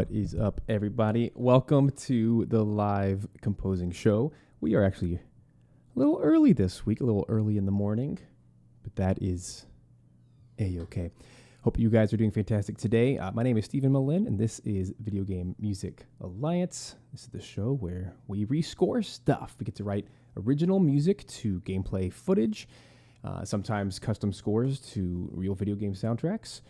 What is up, everybody? Welcome to the live composing show. We are actually a little early this week, a little early in the morning, but that is A-okay. Hope you guys are doing fantastic today. My name is Stephen Melin, and this is Video Game Music Alliance. This is the show where we rescore stuff. We get to write original music to gameplay footage, sometimes custom scores to real video game soundtracks,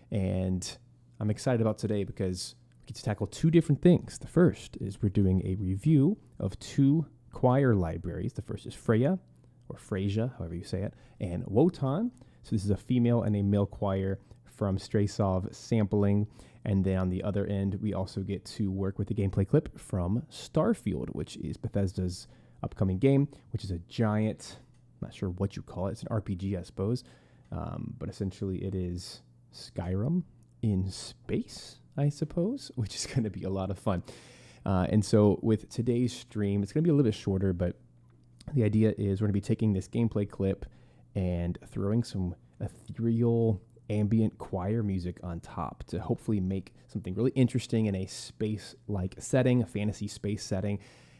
and I'm excited about today because we get to tackle two different things. The first is we're doing a review of two choir libraries. The first is Freyja, or Freyja, however you say it, and Wotan. So this is a female and a male choir from Strezov Sampling. And then on the other end, we also get to work with a gameplay clip from Starfield, which is Bethesda's upcoming game, which is a giant, I'm not sure what you call it. It's an RPG, I suppose. But essentially it is Skyrim in space, I suppose, which is going to be a lot of fun. And so with today's stream, it's going to be a little bit shorter, but the idea is we're going to be taking this gameplay clip and throwing some ethereal ambient choir music on top to hopefully make something really interesting in a space-like setting, a fantasy space setting.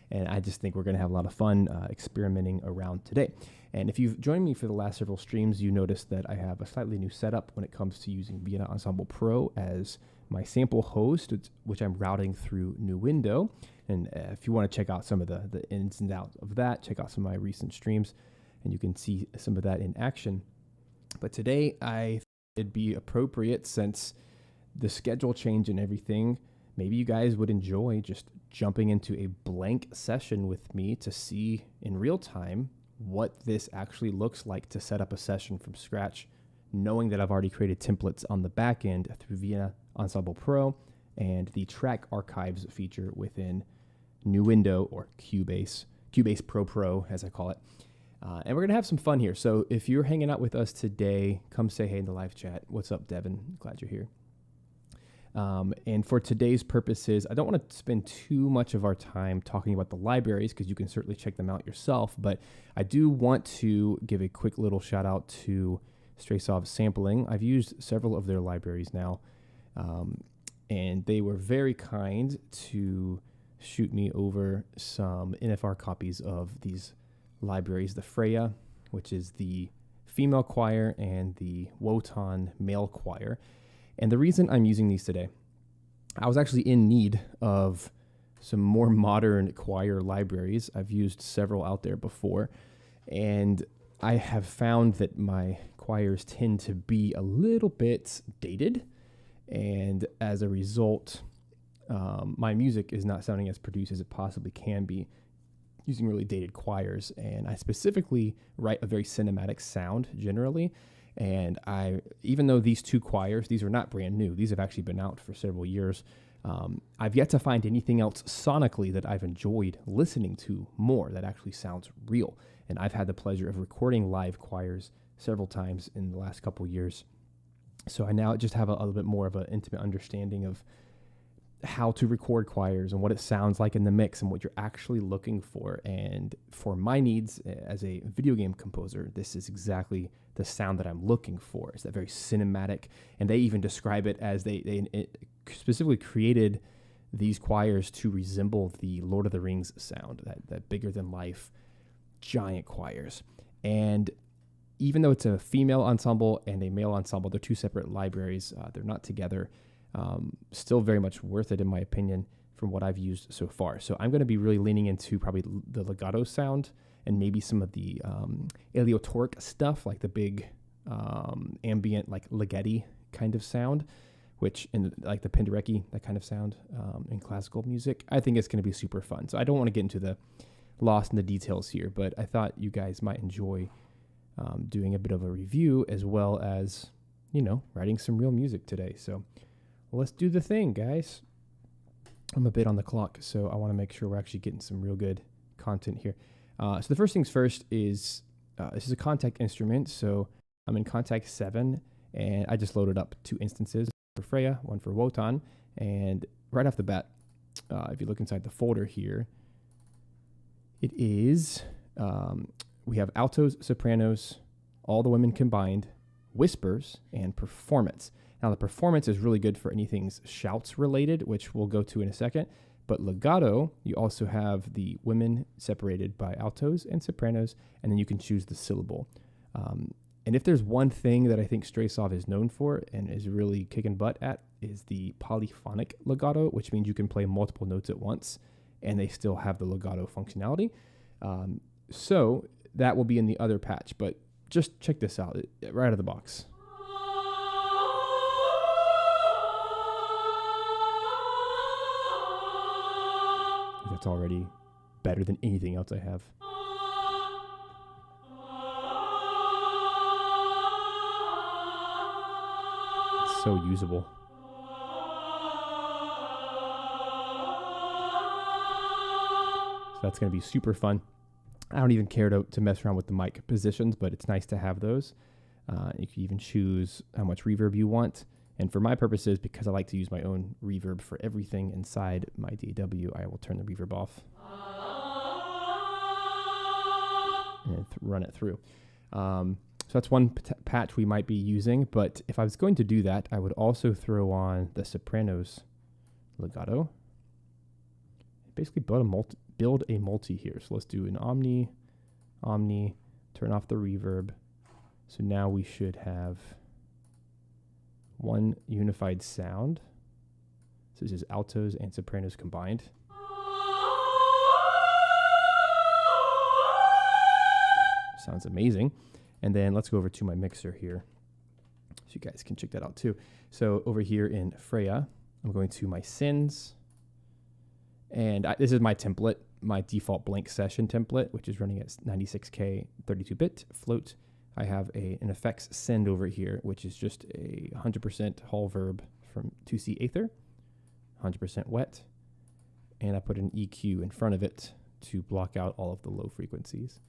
And I just think we're going to have a lot of fun experimenting around today. And if you've joined me for the last several streams, you noticed that I have a slightly new setup when it comes to using Vienna Ensemble Pro as my sample host, which I'm routing through New Window. And if you want to check out some of the ins and outs of that, check out some of my recent streams, and you can see some of that in action. But today, I thought it'd be appropriate, since the schedule change and everything, maybe you guys would enjoy just jumping into a blank session with me to see in real time what this actually looks like to set up a session from scratch, knowing that I've already created templates on the back end through Vienna Ensemble Pro and the track archives feature within New Window, or Cubase Pro, as I call it. And we're going to have some fun here. So if you're hanging out with us today, come say hey in the live chat. What's up, Devin? Glad you're here. And for today's purposes, I don't want to spend too much of our time talking about the libraries, because you can certainly check them out yourself. But I do want to give a quick little shout out to Strezov Sampling. I've used several of their libraries now, and they were very kind to shoot me over some NFR copies of these libraries, the Freyja, which is the female choir, and the Wotan male choir. And the reason I'm using these today, I was actually in need of some more modern choir libraries. I've used several out there before, and I have found that my choirs tend to be a little bit dated, and as a result, my music is not sounding as produced as it possibly can be using really dated choirs. And I specifically write a very cinematic sound generally. And even though these two choirs, these are not brand new, these have actually been out for several years, I've yet to find anything else sonically that I've enjoyed listening to more that actually sounds real. And I've had the pleasure of recording live choirs several times in the last couple years. So I now just have a little bit more of an intimate understanding of how to record choirs and what it sounds like in the mix and what you're actually looking for. And for my needs as a video game composer, this is exactly the sound that I'm looking for. It's that very cinematic, and they even describe it as they specifically created these choirs to resemble the Lord of the Rings sound, that bigger than life giant choirs. And even though it's a female ensemble and a male ensemble, they're two separate libraries. They're not together. Still very much worth it, in my opinion, from what I've used so far. So I'm going to be really leaning into probably the legato sound and maybe some of the aleatoric stuff, like the big ambient, like Ligeti kind of sound, which in like the Penderecki, that kind of sound in classical music. I think it's going to be super fun. So I don't want to get into the lost in the details here, but I thought you guys might enjoy doing a bit of a review, as well as, writing some real music today. So let's do the thing, guys. I'm a bit on the clock, so I want to make sure we're actually getting some real good content here. So the first things first is, this is a Contact instrument. So I'm in Contact 7, and I just loaded up 2 instances for Freyja, one for Wotan. And right off the bat, if you look inside the folder here, it is, we have altos, sopranos, all the women combined, whispers, and performance. Now, the performance is really good for anything shouts related, which we'll go to in a second. But legato, you also have the women separated by altos and sopranos, and then you can choose the syllable. And if there's one thing that I think Strezov is known for and is really kicking butt at, is the polyphonic legato, which means you can play multiple notes at once, and they still have the legato functionality. So that will be in the other patch, but just check this out right out of the box. That's already better than anything else I have. It's so usable. So that's going to be super fun. I don't even care to mess around with the mic positions, but it's nice to have those. You can even choose how much reverb you want. And for my purposes, because I like to use my own reverb for everything inside my DAW, I will turn the reverb off and run it through. So that's one patch we might be using. But if I was going to do that, I would also throw on the sopranos legato. Basically build a multi here. So let's do an omni, turn off the reverb. So now we should have one unified sound. So this is altos and sopranos combined. Sounds amazing. And then let's go over to my mixer here, so you guys can check that out too. So over here in Freyja, I'm going to my sins. And this is my template, my default blank session template, which is running at 96K 32-bit float. I have an effects send over here, which is just a 100% Hall verb from 2C Aether, 100% wet. And I put an EQ in front of it to block out all of the low frequencies.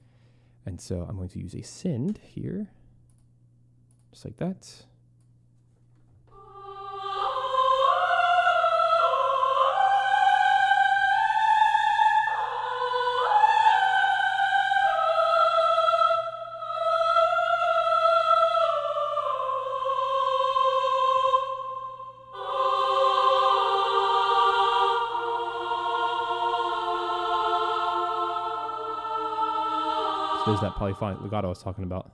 And so I'm going to use a send here, just like that. There's that polyphonic legato I was talking about.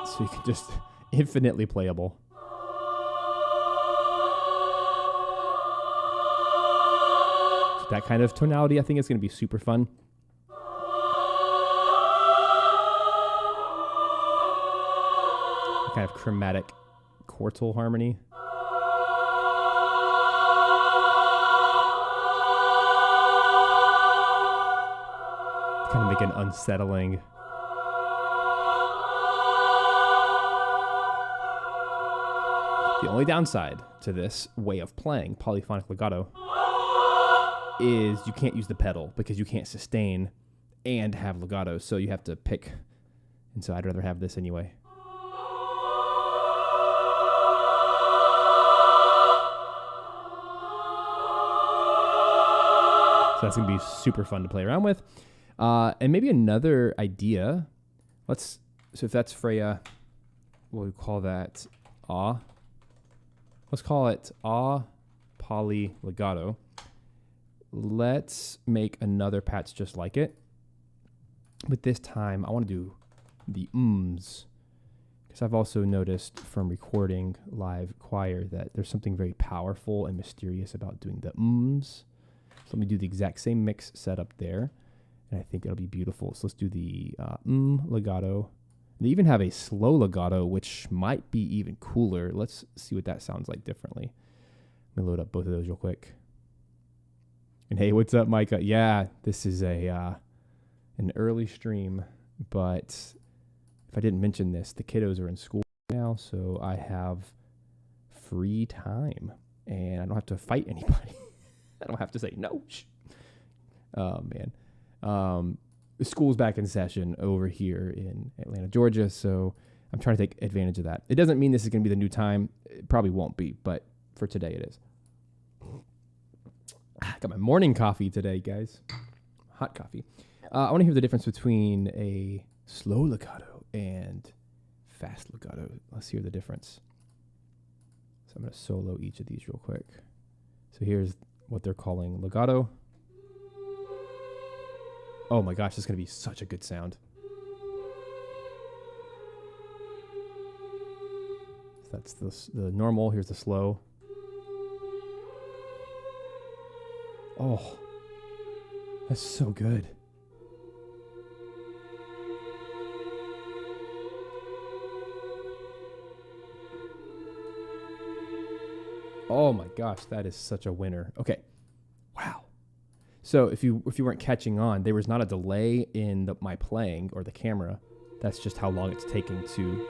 So you can just infinitely playable. That kind of tonality, I think, is going to be super fun. Kind of chromatic quartal harmony. Kind of make an unsettling. The only downside to this way of playing polyphonic legato is you can't use the pedal because you can't sustain and have legato, so you have to pick. And so I'd rather have this anyway. So that's going to be super fun to play around with. And maybe another idea. So if that's Freyja, we'll call that Ah. Let's call it Ah Poly Legato. Let's make another patch just like it. But this time, I want to do the ums. Because I've also noticed from recording live choir that there's something very powerful and mysterious about doing the ums. So let me do the exact same mix setup there. And I think it'll be beautiful. So let's do the legato. They even have a slow legato, which might be even cooler. Let's see what that sounds like differently. Let me load up both of those real quick. And hey, what's up, Micah? Yeah, this is an early stream, but if I didn't mention this, the kiddos are in school now, so I have free time, and I don't have to fight anybody. I don't have to say, no, Oh, man. School's back in session over here in Atlanta, Georgia, so I'm trying to take advantage of that. It doesn't mean this is going to be the new time. It probably won't be, but for today it is. Got my morning coffee today, guys. Hot coffee. I want to hear the difference between a slow legato and fast legato. Let's hear the difference. So I'm going to solo each of these real quick. So here's what they're calling legato. Oh my gosh, this is going to be such a good sound. So that's the normal. Here's the slow. Oh, that's so good. Oh my gosh, that is such a winner. Okay. Wow. So if you weren't catching on, there was not a delay in my playing or the camera. That's just how long it's taking to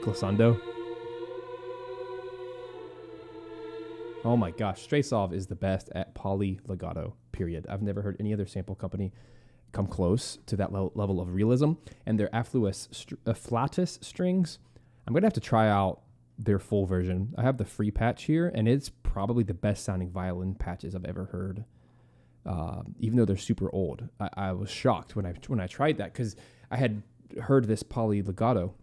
glissando. Oh my gosh, Strezov is the best at poly legato, period. I've never heard any other sample company come close to that level of realism. And their afflatus strings, I'm going to have to try out their full version. I have the free patch here, and it's probably the best sounding violin patches I've ever heard. Even though they're super old, I was shocked when I tried that, because I had heard this poly legato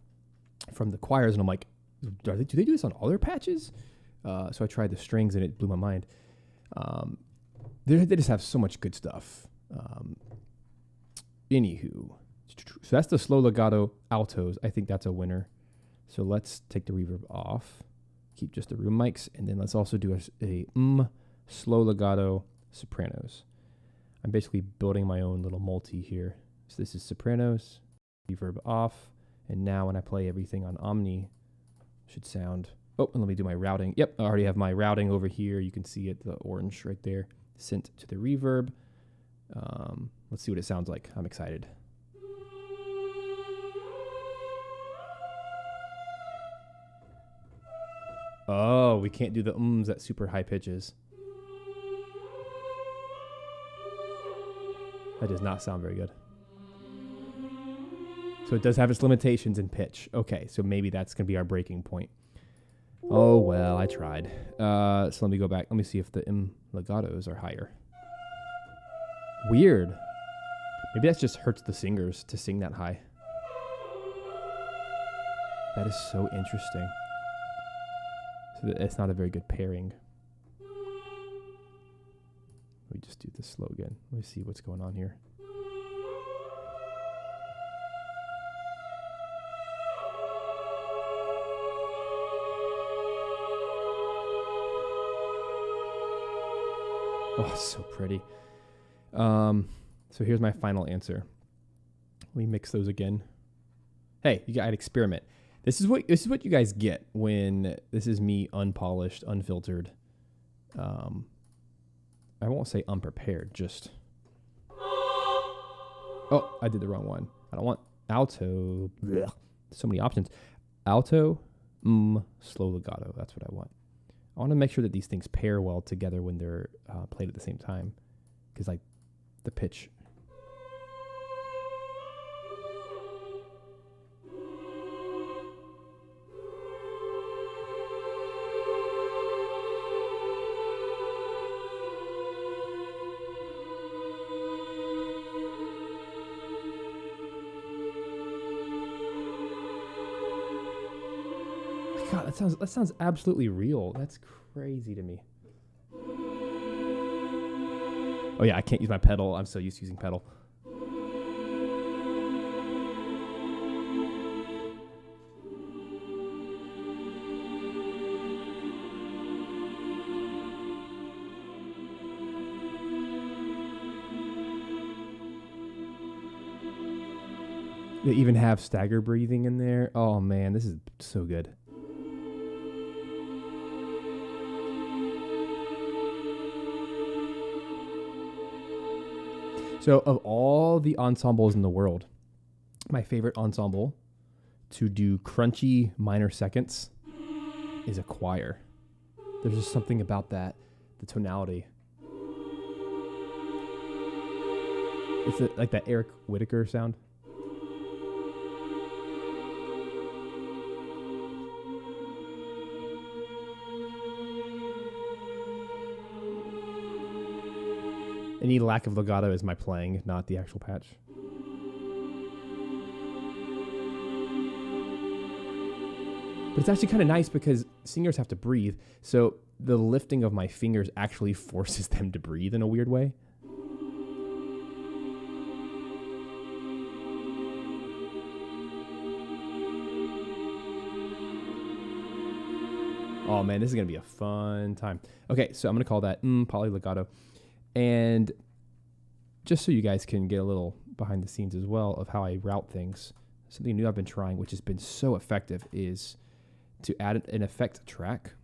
from the choirs, and I'm like, do they do this on all their patches? So I tried the strings, and it blew my mind. They just have so much good stuff. Anywho, so that's the slow legato altos. I think that's a winner. So let's take the reverb off, keep just the room mics, and then let's also do a slow legato sopranos. I'm basically building my own little multi here. So this is sopranos, reverb off, and now when I play everything on Omni, it should sound... Oh, and let me do my routing. Yep, I already have my routing over here. You can see it, the orange right there. Synth to the reverb. Let's see what it sounds like. I'm excited. Oh, we can't do the ums at super high pitches. That does not sound very good. So it does have its limitations in pitch. Okay, so maybe that's going to be our breaking point. Oh, well, I tried. So let me go back. Let me see if the legatos are higher. Weird. Maybe that just hurts the singers to sing that high. That is so interesting. So it's not a very good pairing. Let me just do this slow again. Let me see what's going on here. Oh, it's so pretty. So here's my final answer. Let me mix those again. Hey, you got an experiment. This is what you guys get when this is me unpolished, unfiltered. I won't say unprepared, just... Oh, I did the wrong one. I don't want alto. Blech. So many options. Alto, slow legato. That's what I want. I want to make sure that these things pair well together when they're played at the same time. Because, like, the pitch. God, that sounds absolutely real. That's crazy to me. Oh yeah, I can't use my pedal. I'm so used to using pedal. They even have stagger breathing in there. Oh man, this is so good. So of all the ensembles in the world, my favorite ensemble to do crunchy minor seconds is a choir. There's just something about that, the tonality. It's like that Eric Whitaker sound. Any lack of legato is my playing, not the actual patch. But it's actually kind of nice because singers have to breathe, so the lifting of my fingers actually forces them to breathe in a weird way. Oh man, this is going to be a fun time. Okay, so I'm going to call that poly legato. And just so you guys can get a little behind the scenes as well of how I route things, something new I've been trying, which has been so effective, is to add an effect track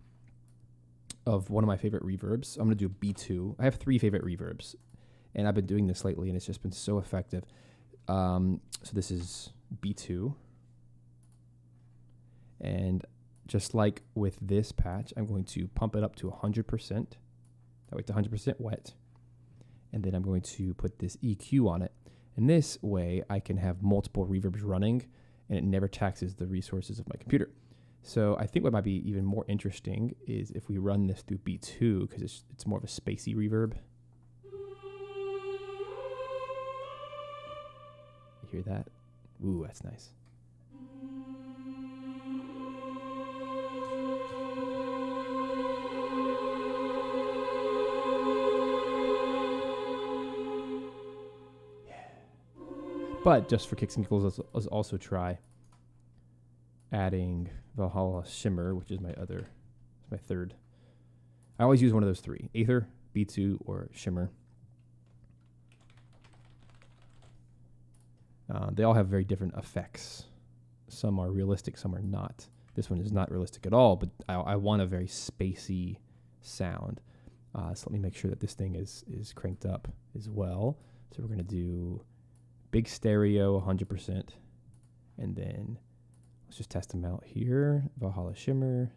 of one of my favorite reverbs. I'm going to do B2. I have 3 favorite reverbs, and I've been doing this lately, and it's just been so effective. So this is B2. And just like with this patch, I'm going to pump it up to 100%. That way it's 100% wet. And then I'm going to put this EQ on it. And this way I can have multiple reverbs running, and it never taxes the resources of my computer. So I think what might be even more interesting is if we run this through B2, because it's more of a spacey reverb. You hear that? Ooh, that's nice. But just for kicks and giggles, let's also try adding Valhalla Shimmer, which is my third. I always use one of those 3, Aether, B2, or Shimmer. They all have very different effects. Some are realistic, some are not. This one is not realistic at all, but I want a very spacey sound. So let me make sure that this thing is cranked up as well. So we're going to do big stereo, 100%. And then let's just test them out here. Valhalla Shimmer.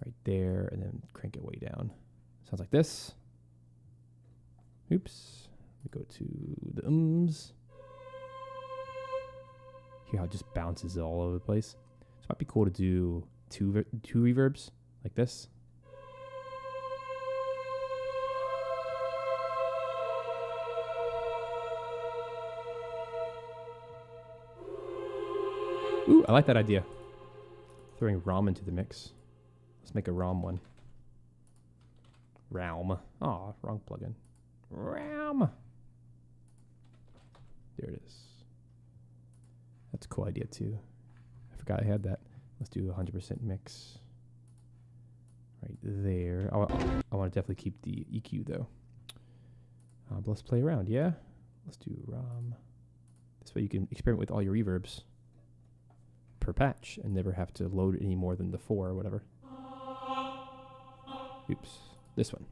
Right there. And then crank it way down. Sounds like this. Oops. We go to the ums. Hear how it just bounces all over the place. So it might be cool to do two reverbs like this. Ooh, I like that idea. Throwing ROM into the mix. Let's make a ROM one. Realm. Aw, wrong plugin. Realm. There it is. That's a cool idea too. I forgot I had that. Let's do 100% mix. Right there. I want to definitely keep the EQ though. But let's play around, yeah? Let's do ROM. This way you can experiment with all your reverbs per patch and never have to load any more than the 4 or whatever. Oops. This one.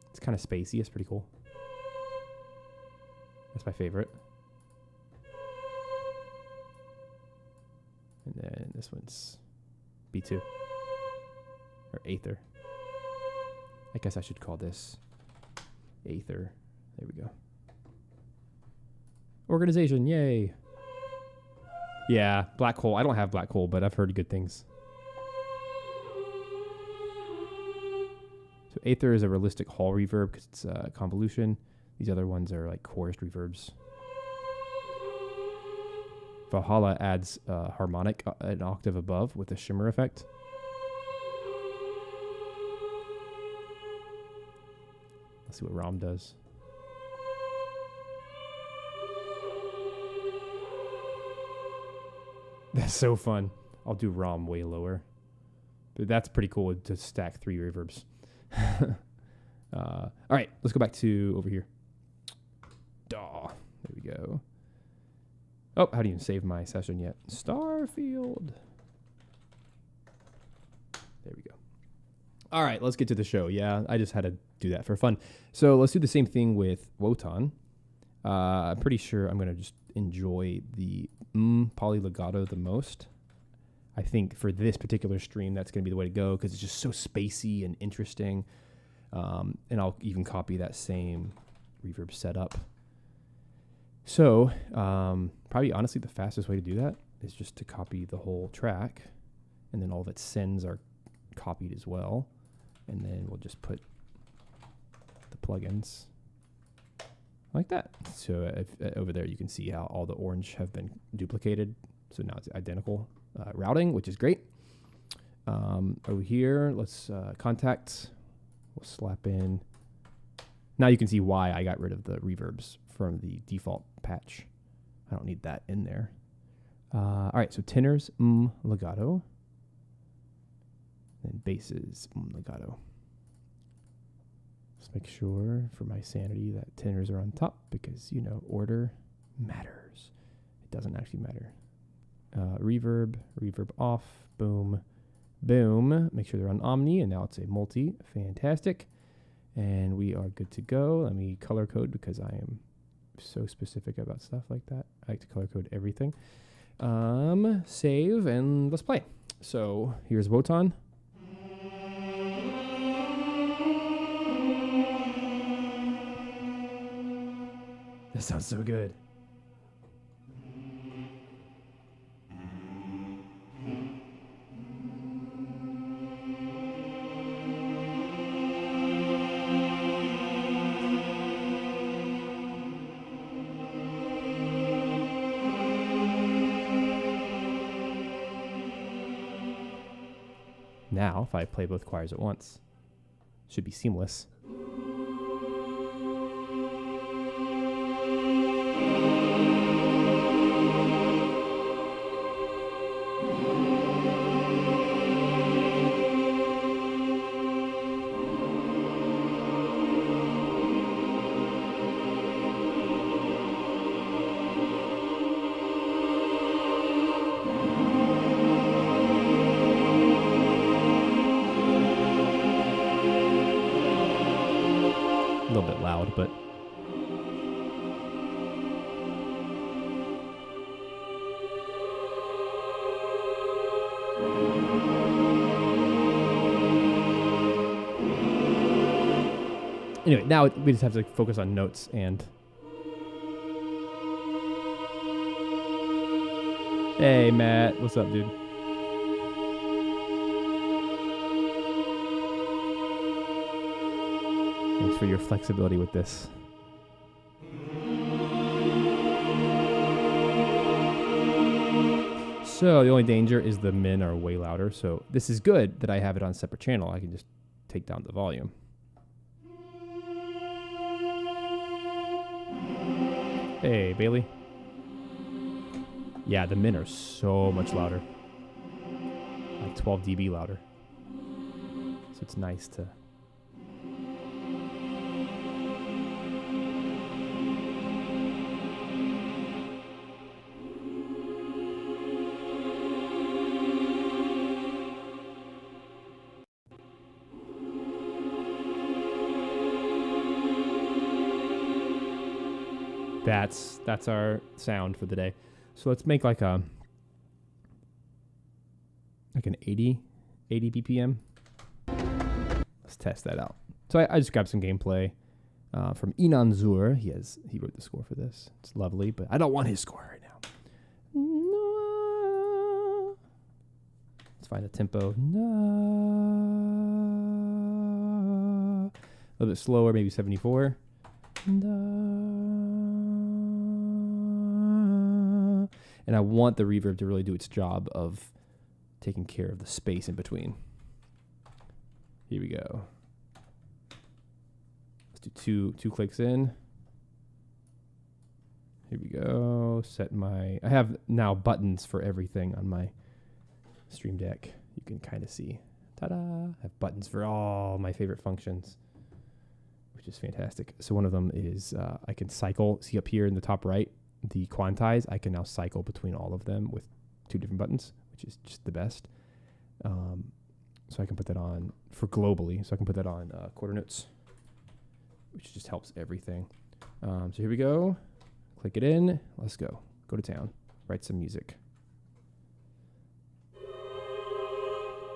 It's kind of spacey. It's pretty cool. That's my favorite. And then this one's B2. Or Aether. I guess I should call this Aether. There we go. Organization, yay. Yeah, black hole. I don't have black hole, but I've heard good things. So Aether is a realistic hall reverb because it's a convolution. These other ones are like chorused reverbs. Valhalla adds harmonic an octave above with a shimmer effect. Let's see what ROM does. That's so fun. I'll do ROM way lower. But that's pretty cool to stack 3 reverbs. All right, let's go back to over here. Daw. There we go. Oh, how do you even save my session yet? Starfield. There we go. All right, let's get to the show. Yeah, I just had to do that for fun. So let's do the same thing with Wotan. I'm pretty sure I'm going to just enjoy the poly legato the most. I think for this particular stream, that's going to be the way to go because it's just so spacey and interesting. And I'll even copy that same reverb setup. So probably honestly the fastest way to do that is just to copy the whole track, and then all of its sends are copied as well. And then we'll just put the plugins like that. So over there you can see how all the orange have been duplicated. So now it's identical routing, which is great. Over here, let's contact. We'll slap in. Now you can see why I got rid of the reverbs from the default patch. I don't need that in there. All right, so tenors, legato. And basses, legato. Just make sure for my sanity that tenors are on top because, you know, order matters. It doesn't actually matter. Reverb off, boom, boom. Make sure they're on Omni, and now it's a multi. Fantastic. And we are good to go. Let me color code because I am so specific about stuff like that. I like to color code everything. Save, and let's play. So here's Wotan. That sounds so good. Now, if I play both choirs at once, should be seamless. A little bit loud, but anyway, now we just have to focus on notes and hey Matt, what's up, dude? Thanks for your flexibility with this. So the only danger is the min are way louder. So this is good that I have it on a separate channel. I can just take down the volume. Hey, Bailey. Yeah, the min are so much louder. Like 12 dB louder. So it's nice to... That's our sound for the day. So let's make like an 80 BPM. Let's test that out. So I just grabbed some gameplay from Inan Zur. He wrote the score for this. It's lovely, but I don't want his score right now. Let's find a tempo. A little bit slower, maybe 74. And I want the reverb to really do its job of taking care of the space in between. Here we go. Let's do two clicks in. Here we go. I have now buttons for everything on my Stream Deck. You can kind of see. Ta-da! I have buttons for all my favorite functions, which is fantastic. So one of them is I can cycle. See up here in the top right, the quantize. I can now cycle between all of them with 2 different buttons, which is just the best. So I can put that on for globally. So I can put that on quarter notes, which just helps everything. So here we go. Click it in. Let's go. Go to town. Write some music.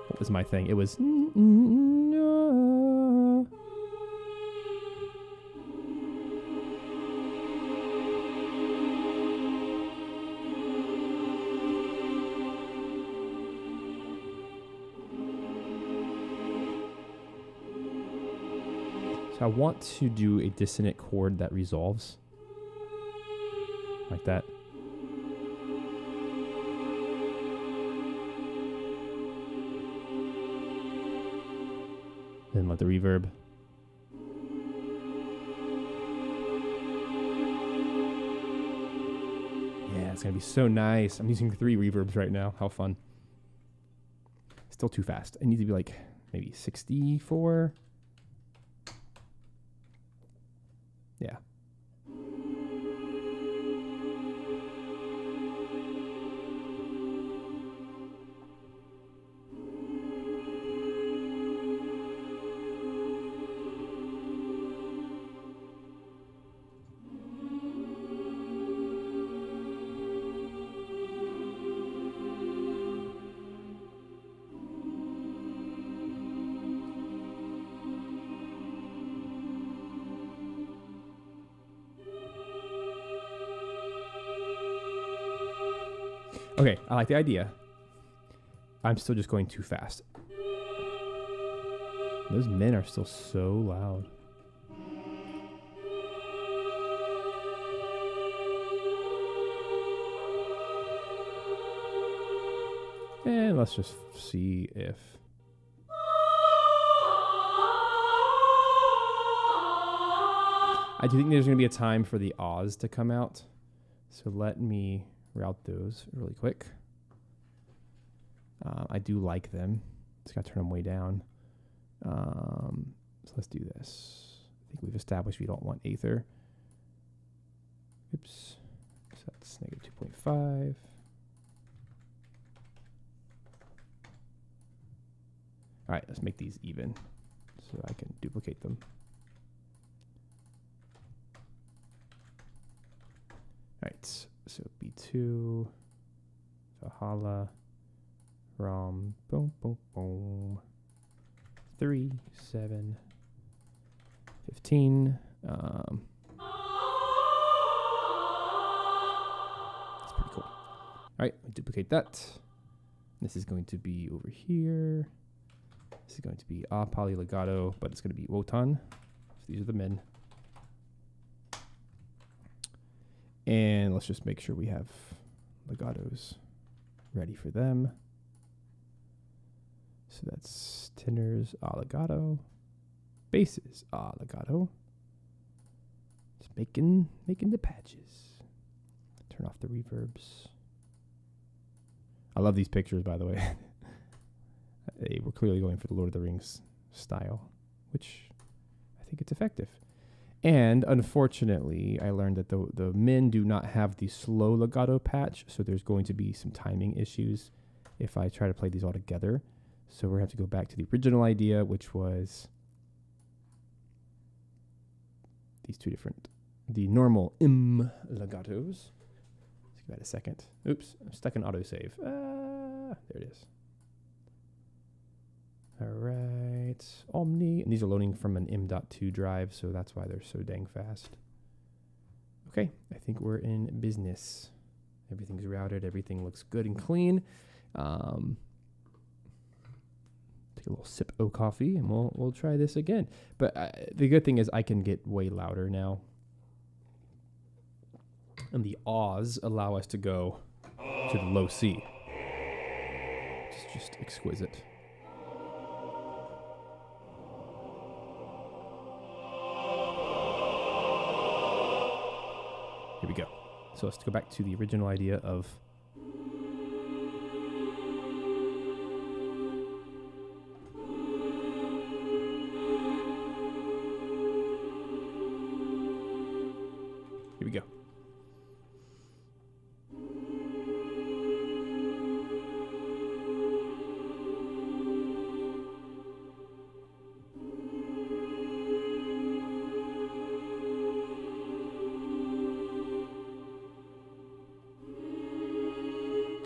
What was my thing? It was. So I want to do a dissonant chord that resolves. Like that. Then let the reverb. Yeah, it's going to be so nice. I'm using 3 reverbs right now. How fun. Still too fast. It needs to be like maybe 64. Yeah. Okay, I like the idea. I'm still just going too fast. Those men are still so loud. And let's just see if... I do think there's going to be a time for the Oz to come out. So let me route those really quick. I do like them. Just got to turn them way down. So let's do this. I think we've established we don't want Aether. Oops. So that's negative 2.5. All right, let's make these even so I can duplicate them. All right, so B2, Valhalla, ROM, boom, boom, boom. 3, 7, 15. That's pretty cool. All right, duplicate that. This is going to be over here. This is going to be poly legato, but it's going to be Wotan. So these are the men. And let's just make sure we have legatos ready for them. So that's tenors legato, basses legato. Just making the patches. Turn off the reverbs. I love these pictures, by the way. They were clearly going for the Lord of the Rings style, which I think it's effective. And unfortunately, I learned that the men do not have the slow legato patch, so there's going to be some timing issues if I try to play these all together. So we're going to have to go back to the original idea, which was these two different, the normal legatos. Let's give that a second. Oops, I'm stuck in autosave. There it is. All right, Omni, and these are loading from an M.2 drive, so that's why they're so dang fast. Okay, I think we're in business. Everything's routed, everything looks good and clean. Take a little sip of coffee, and we'll try this again. But the good thing is I can get way louder now. And the Oz allow us to go to the low C. It's just exquisite. Here we go. So let's go back to the original idea of here we go.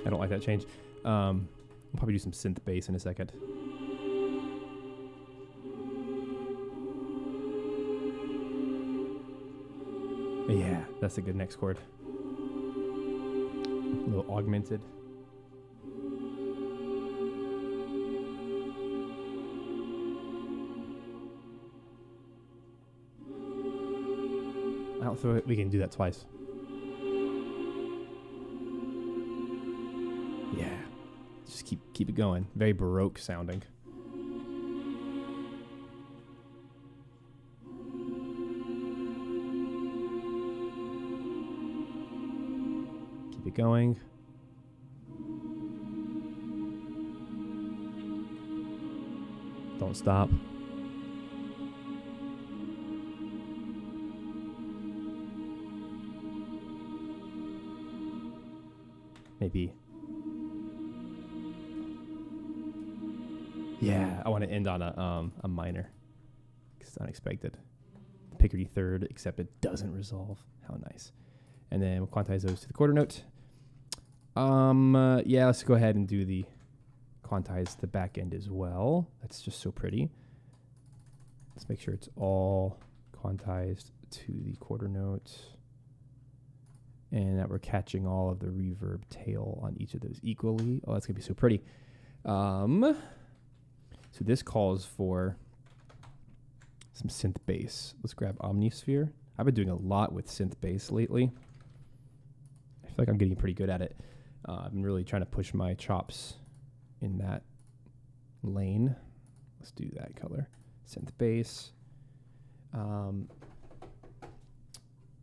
I don't like that change. We'll probably do some synth bass in a second. Yeah, that's a good next chord. A little augmented. I don't think we can do that twice. Yeah. Just keep it going. Very Baroque sounding. Keep it going. Don't stop. Maybe. Yeah, I want to end on a minor. It's unexpected. Picardy third, except it doesn't resolve. How nice. And then we'll quantize those to the quarter note. Yeah, let's go ahead and do the quantize the back end as well. That's just so pretty. Let's make sure it's all quantized to the quarter note. And that we're catching all of the reverb tail on each of those equally. Oh, that's going to be so pretty. So this calls for some synth bass. Let's grab Omnisphere. I've been doing a lot with synth bass lately. I feel like I'm getting pretty good at it. I've been really trying to push my chops in that lane. Let's do that color. Synth bass.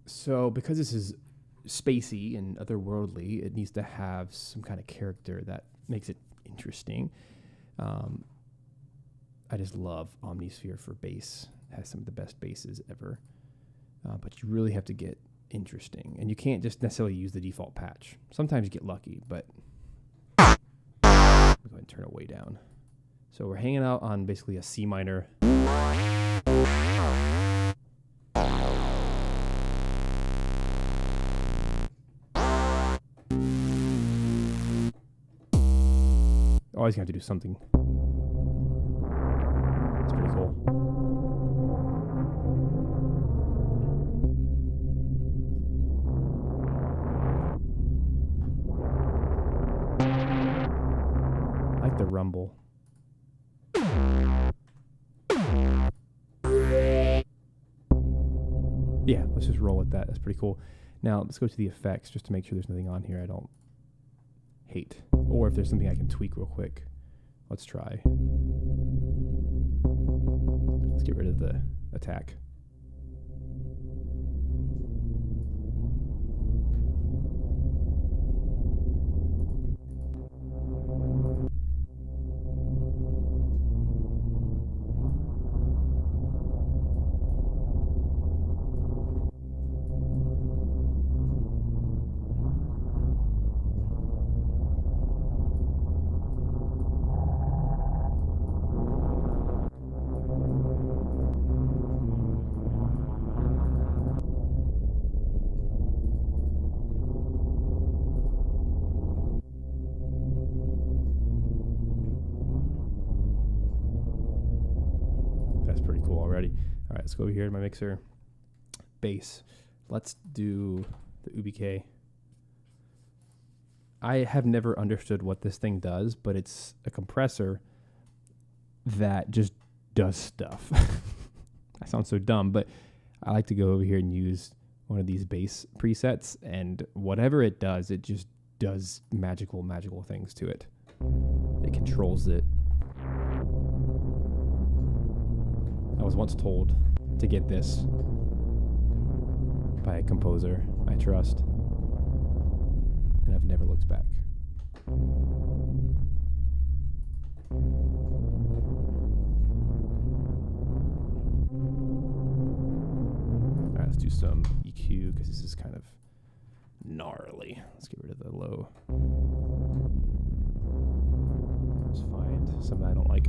So because this is spacey and otherworldly, it needs to have some kind of character that makes it interesting. I just love Omnisphere for bass. It has some of the best basses ever. But you really have to get interesting. And you can't just necessarily use the default patch. Sometimes you get lucky, but we'll go ahead and turn it way down. So we're hanging out on basically a C minor. Always gonna have to do something. It's pretty cool. I like the rumble. Yeah, let's just roll with that. That's pretty cool. Now let's go to the effects just to make sure there's nothing on here I don't hate. Or if there's something I can tweak real quick. Let's try. Let's get rid of the attack. All right, let's go over here to my mixer. Bass. Let's do the UBK. I have never understood what this thing does, but it's a compressor that just does stuff. I sound so dumb, but I like to go over here and use one of these bass presets, and whatever it does, it just does magical things to it. It controls it. I was once told to get this by a composer I trust, and I've never looked back. All right, let's do some EQ because this is kind of gnarly. Let's get rid of the low. Let's find something I don't like.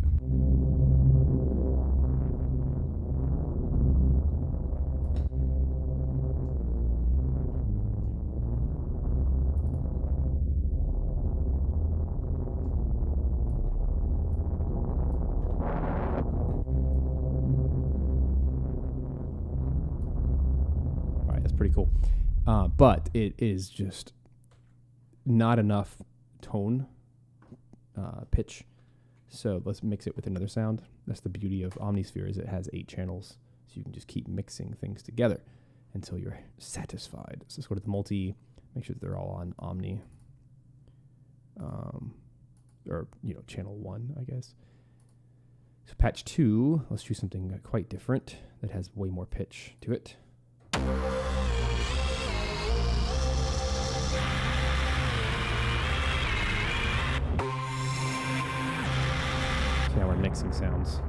pretty cool. But it is just not enough tone pitch. So let's mix it with another sound. That's the beauty of Omnisphere, is it has 8 channels. So you can just keep mixing things together until you're satisfied. So let's go to the multi, make sure that they're all on Omni. Or, channel 1, I guess. So patch 2, let's choose something quite different that has way more pitch to it. So now we're mixing sounds.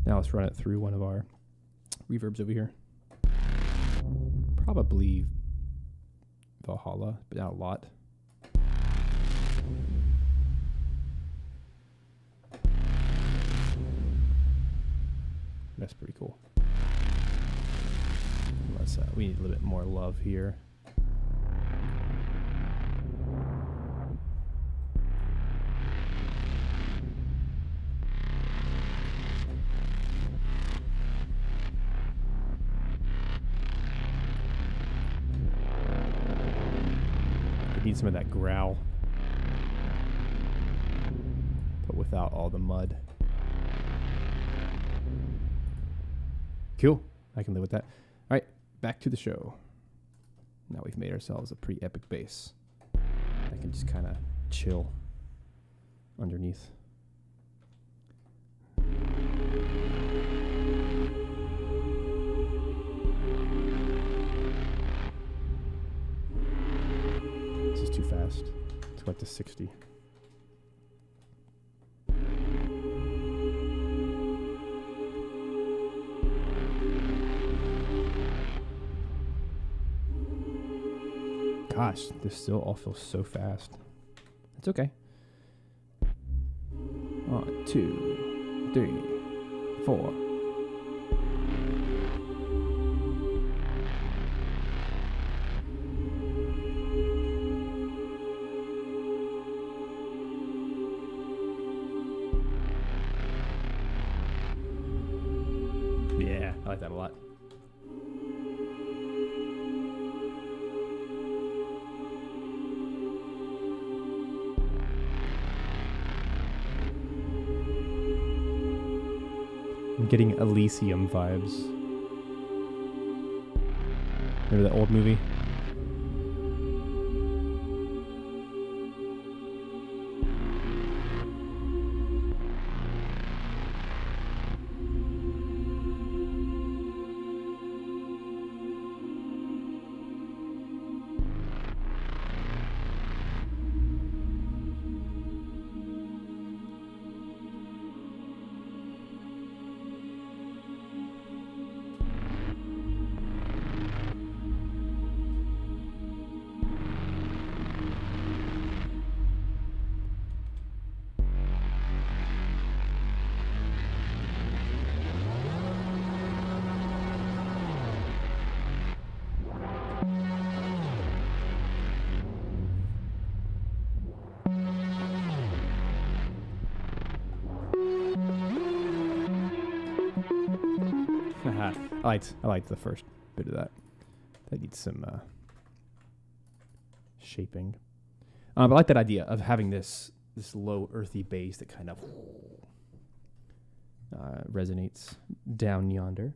Now let's run it through one of our reverbs over here. Probably Valhalla, but not a lot. That's pretty cool. Let's, we need a little bit more love here. Need some of that growl, but without all the mud. Cool. I can live with that. All right, back to the show. Now we've made ourselves a pretty epic bass. I can just kind of chill underneath. Too fast. Let's go up to 60. Gosh, this still all feels so fast. It's okay. 1, 2, 3, 4. I like that a lot. I'm getting Elysium vibes. Remember that old movie? I liked the first bit of that. That needs some shaping. But I like that idea of having this low earthy bass that kind of resonates down yonder.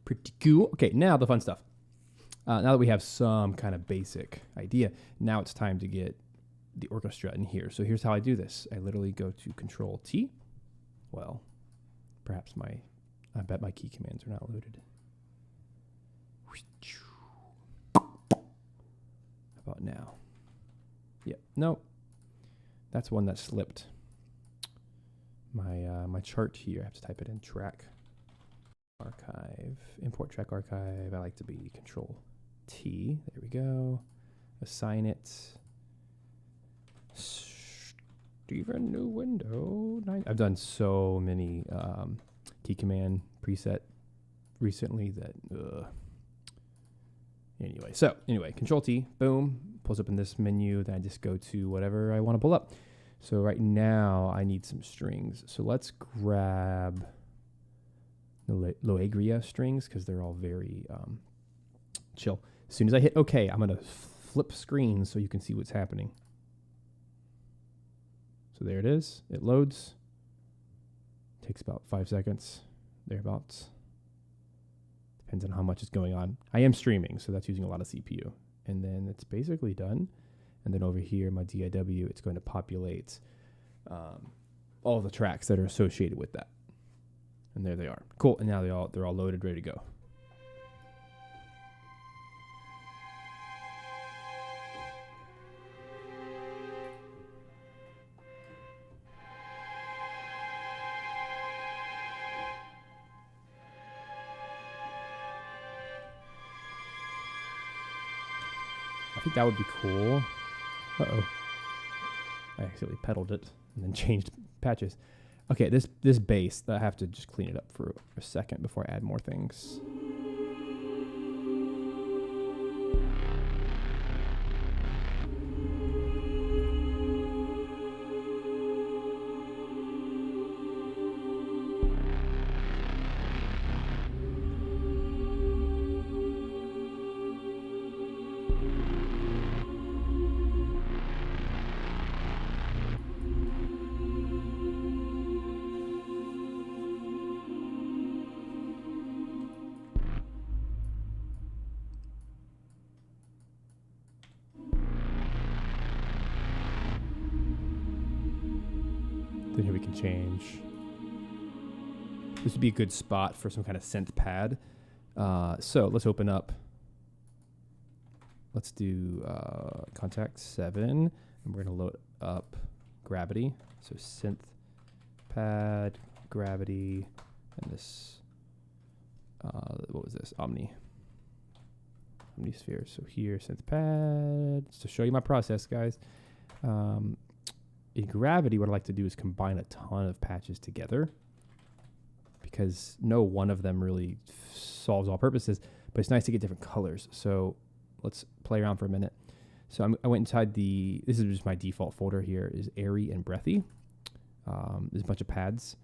Pretty cool. Okay, now the fun stuff. Now that we have some kind of basic idea, now it's time to get the orchestra in here. So here's how I do this. I literally go to Control T. Well, perhaps I bet my key commands are not loaded. now? Yep. No. That's one that slipped. My chart here. I have to type it in. Track archive. Import track archive. I like to be Control T. There we go. Assign it. Steven, new window. I've done so many key command preset recently that anyway, Control T, boom, pulls up in this menu. Then I just go to whatever I want to pull up. So right now I need some strings. So let's grab the Loegria strings because they're all very chill. As soon as I hit OK, I'm going to flip screens so you can see what's happening. So there it is. It loads. Takes about 5 seconds, thereabouts. Depends on how much is going on. I am streaming, so that's using a lot of CPU. And then it's basically done. And then over here, my DIW, it's going to populate all the tracks that are associated with that. And there they are. Cool. And now they're all loaded, ready to go. I think that would be cool. Uh-oh. I accidentally pedaled it and then changed patches. Okay, this bass, I have to just clean it up for a second before I add more things. Then here we can change. This would be a good spot for some kind of synth pad. So let's open up. Let's do contact 7. And we're going to load up gravity. So synth pad, gravity, and this, what was this? Omnisphere. So here, synth pad. Just to show you my process, guys. In gravity, what I like to do is combine a ton of patches together because no one of them really solves all purposes, but it's nice to get different colors. So let's play around for a minute. So I went inside this is just my default folder here, is airy and breathy. There's a bunch of pads.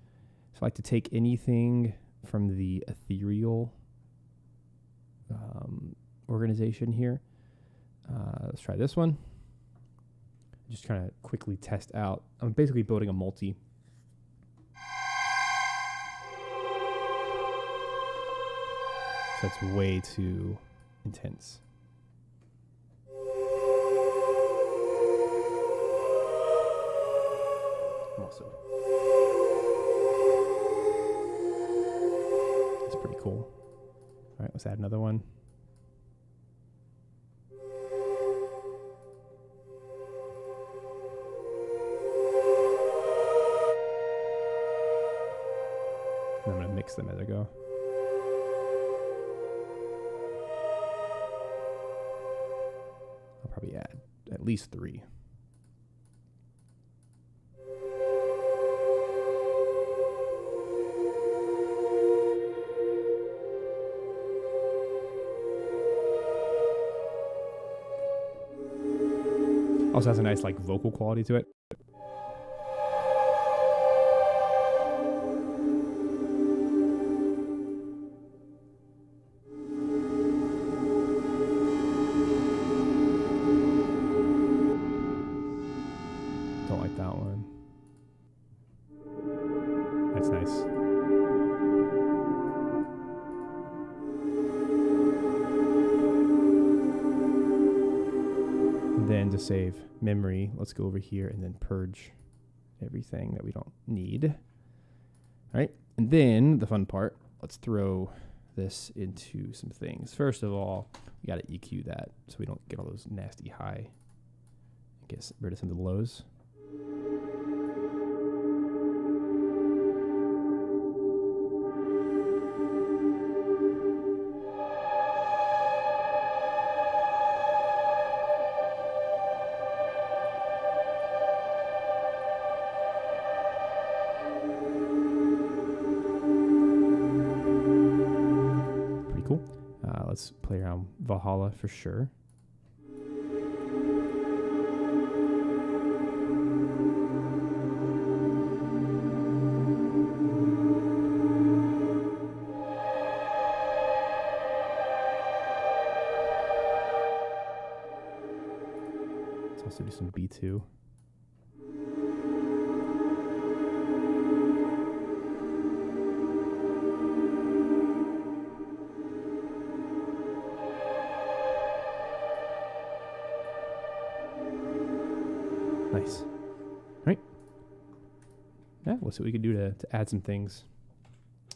So I like to take anything from the ethereal organization here. Let's try this one. Just trying to quickly test out. I'm basically building a multi. So it's way too intense. Awesome. It's pretty cool. All right, let's add another one. I'm going to mix them as I go. I'll probably add at least 3. Also has a nice like vocal quality to it. Don't like that one. That's nice. Then to save memory, let's go over here and then purge everything that we don't need. All right, and then the fun part, let's throw this into some things. First of all, we got to EQ that so we don't get all those nasty high. Get rid of some of the lows. Let's play around Valhalla for sure. Let's also do some B2. Nice. All right. Yeah, we'll see what we can do to add some things.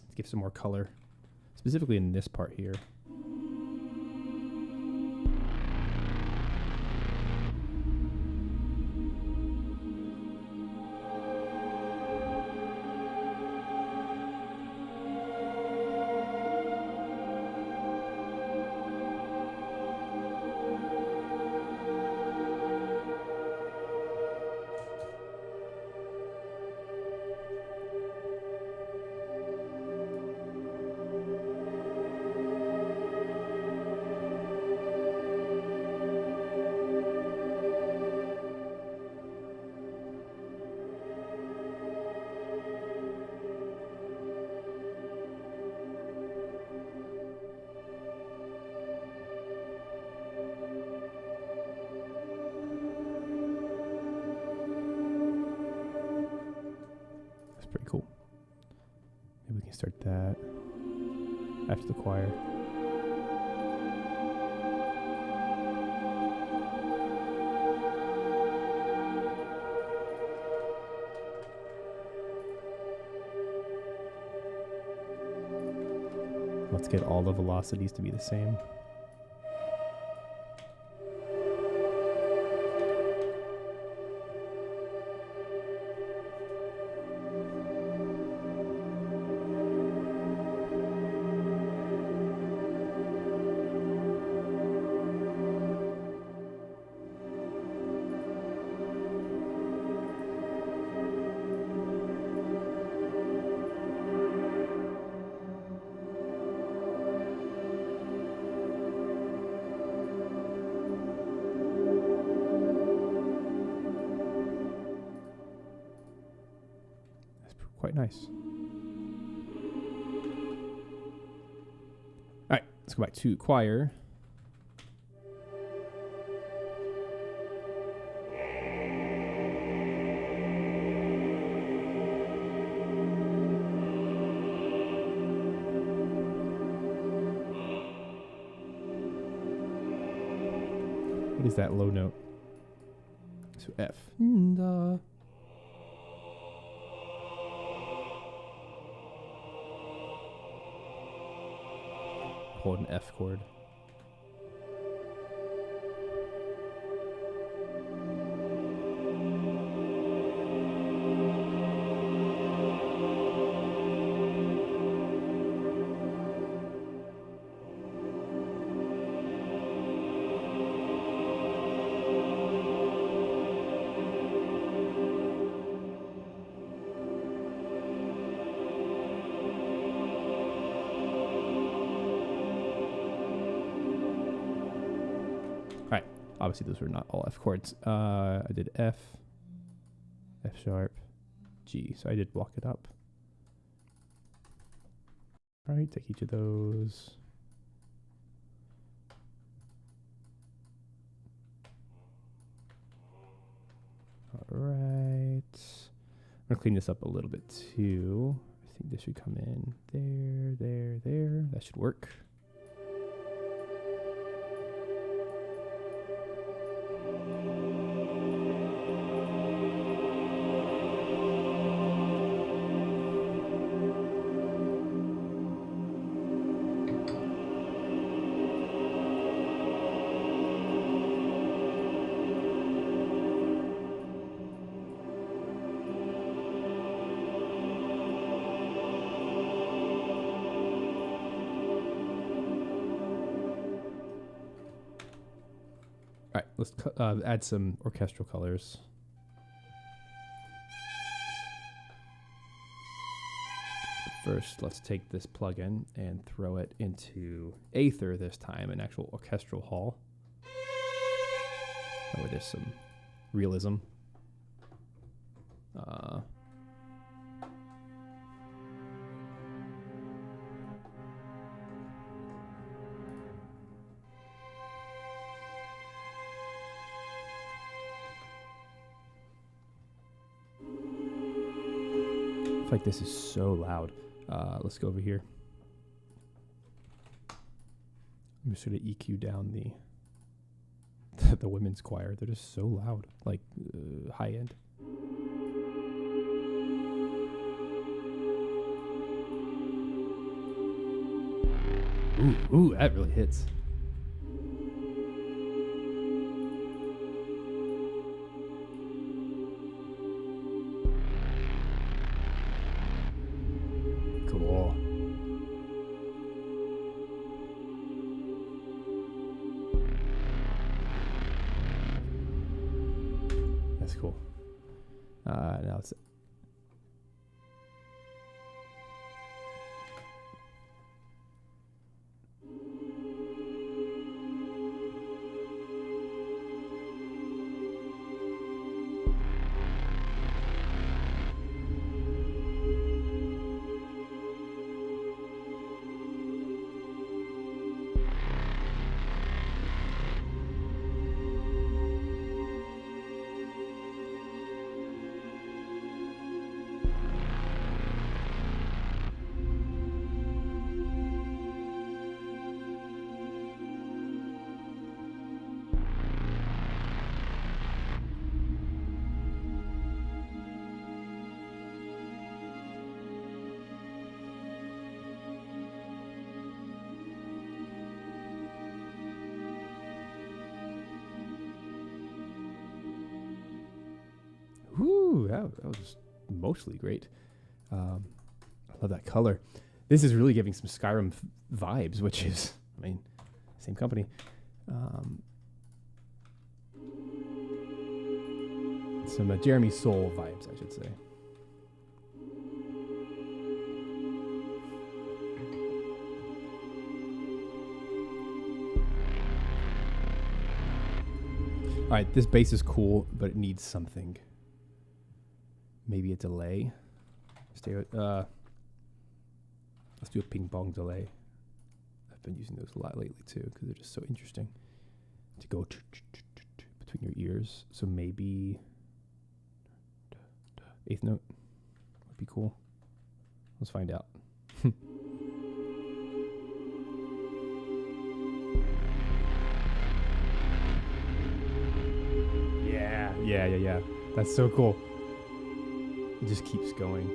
Let's give some more color, specifically in this part here. Pretty cool. Maybe we can start that after the choir. Let's get all the velocities to be the same. Quite nice. All right, let's go back to choir. What is that low note? So F. Hold an F chord. Obviously, those were not all F chords. I did F, F sharp, G. So I did block it up. All right, take each of those. All right. I'm gonna clean this up a little bit too. I think this should come in there. That should work. right, let's add some orchestral colors. First, let's take this plugin and throw it into Aether this time, an actual orchestral hall. That way there's some realism. I feel like this is so loud. Let's go over here. I'm just going to EQ down the women's choir. They're just so loud, like high end. Ooh, that really hits. Cool. That's cool. Now it's that was mostly great. I love that color. This is really giving some Skyrim vibes, which is, I mean, same company. Some Jeremy Soule vibes, I should say. All right, this bass is cool, but it needs something. Maybe a delay. Let's do a ping pong delay. I've been using those a lot lately too because they're just so interesting to go between your ears. So maybe eighth note would be cool. Let's find out. Yeah. That's so cool. It just keeps going.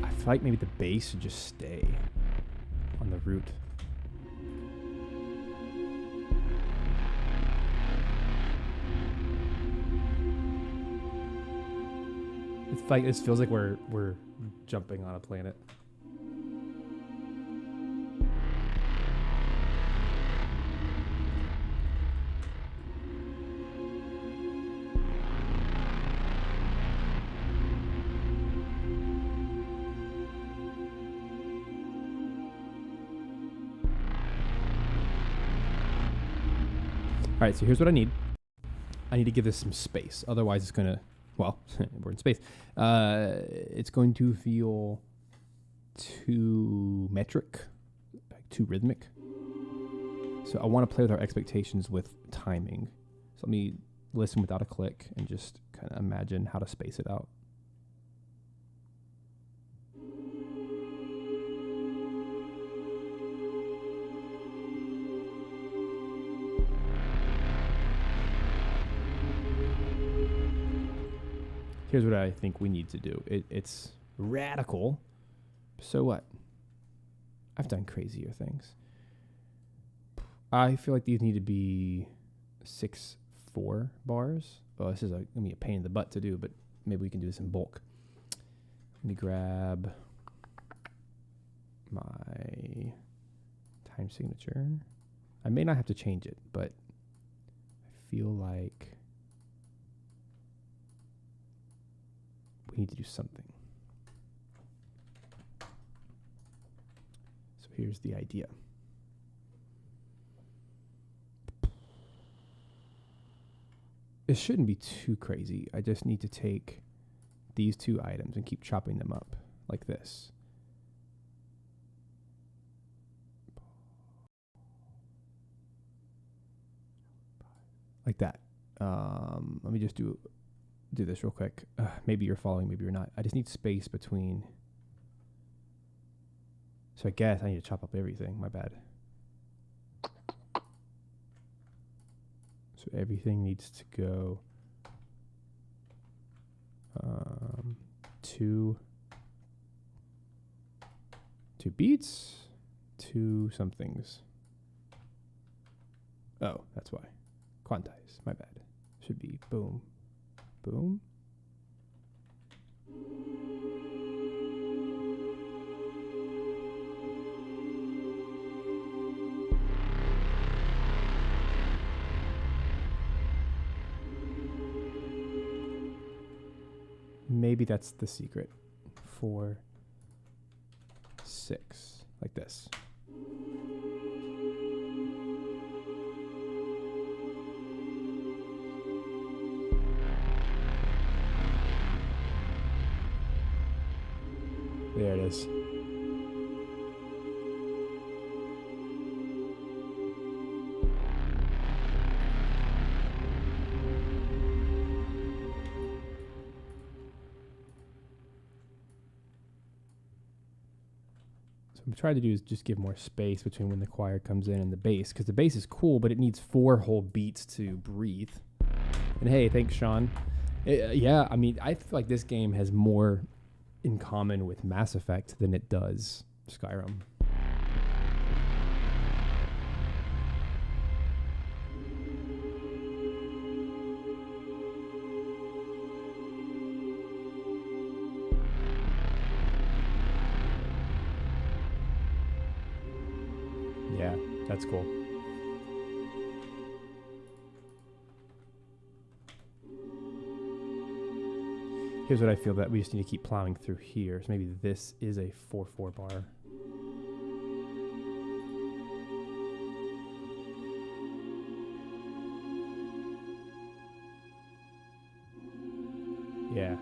I feel like maybe the bass should just stay on the root. It's like this feels like we're jumping on a planet. All right, so here's what I need. I need to give this some space. Otherwise, it's going to, well, we're in space. It's going to feel too metric, too rhythmic. So I want to play with our expectations with timing. So let me listen without a click and just kind of imagine how to space it out. Here's what I think we need to do. It's radical. So what? I've done crazier things. I feel like these need to be 6/4 4 bars. Oh, this is gonna be a pain in the butt to do, but maybe we can do this in bulk. Let me grab my time signature. I may not have to change it, but I feel like we need to do something. So here's the idea. It shouldn't be too crazy. I just need to take these 2 items and keep chopping them up like this. Like that. Let me just do this real quick. Maybe you're following, maybe you're not. I just need space between. So I guess I need to chop up everything. My bad. So everything needs to go 2 beats, 2 somethings. Oh, that's why. Quantize, my bad. Should be boom, boom. Maybe that's the secret. 4, 6, like this. There it is. I'm trying to do is just give more space between when the choir comes in and the bass, because the bass is cool, but it needs 4 whole beats to breathe. And hey, thanks, Sean. Yeah, I mean, I feel like this game has more in common with Mass Effect than it does Skyrim. Yeah, that's cool. Here's what I feel that we just need to keep plowing through here. So maybe this is a 4/4 bar. Yeah.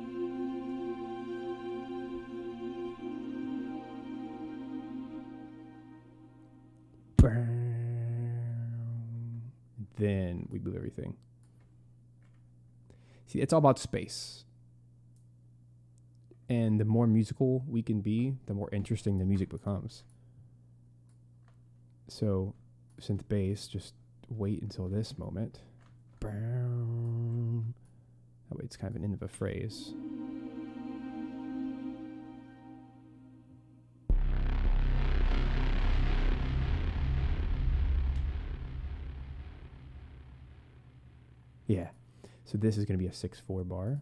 Then we move everything. See, it's all about space. And the more musical we can be, the more interesting the music becomes. So, synth bass, just wait until this moment. That way it's kind of an end of a phrase. Yeah. So this is going to be a 6/4 bar,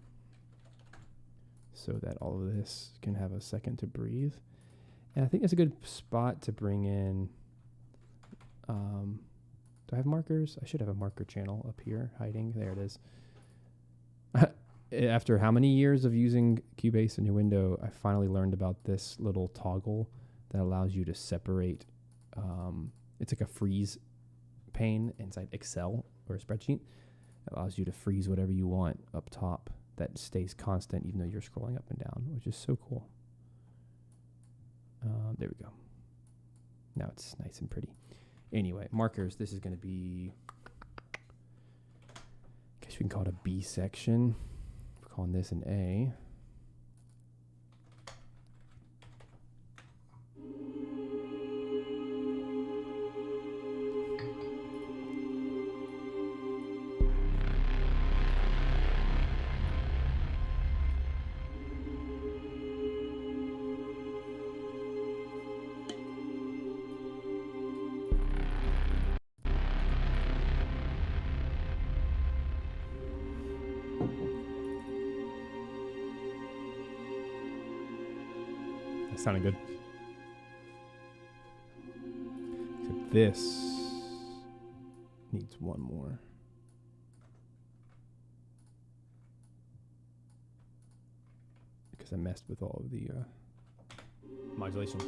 so that all of this can have a second to breathe. And I think it's a good spot to bring in, do I have markers? I should have a marker channel up here hiding. There it is. After how many years of using Cubase in your window, I finally learned about this little toggle that allows you to separate. It's like a freeze pane inside Excel or a spreadsheet. It allows you to freeze whatever you want up top that stays constant even though you're scrolling up and down, which is so cool. There we go. Now it's nice and pretty. Anyway, markers. This is going to be, I guess we can call it a B section. We're calling this an A. sounded good. Except this needs one more. Because I messed with all of the modulation.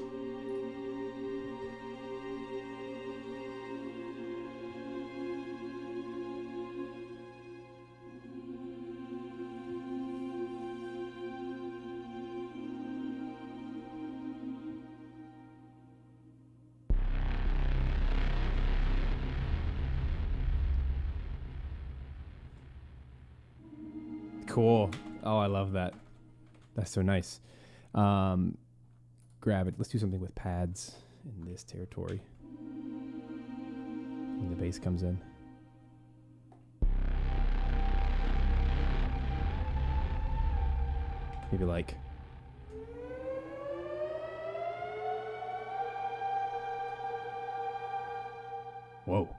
Cool. Oh, I love that. That's so nice. Grab it. Let's do something with pads in this territory. When the bass comes in. Maybe like... Whoa.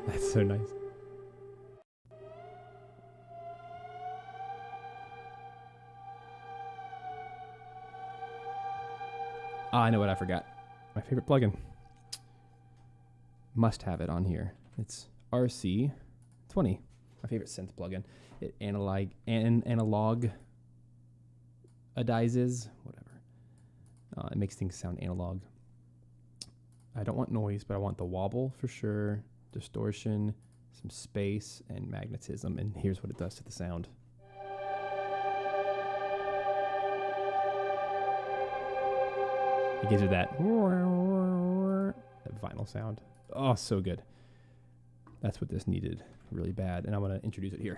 That's so nice. I know what I forgot. My favorite plugin. Must have it on here. It's RC20. My favorite synth plugin. It analogizes, whatever. It makes things sound analog. I don't want noise, but I want the wobble for sure, distortion, some space, and magnetism. And here's what it does to the sound. It gives you that vinyl sound. Oh, so good. That's what this needed really bad. And I'm going to introduce it here.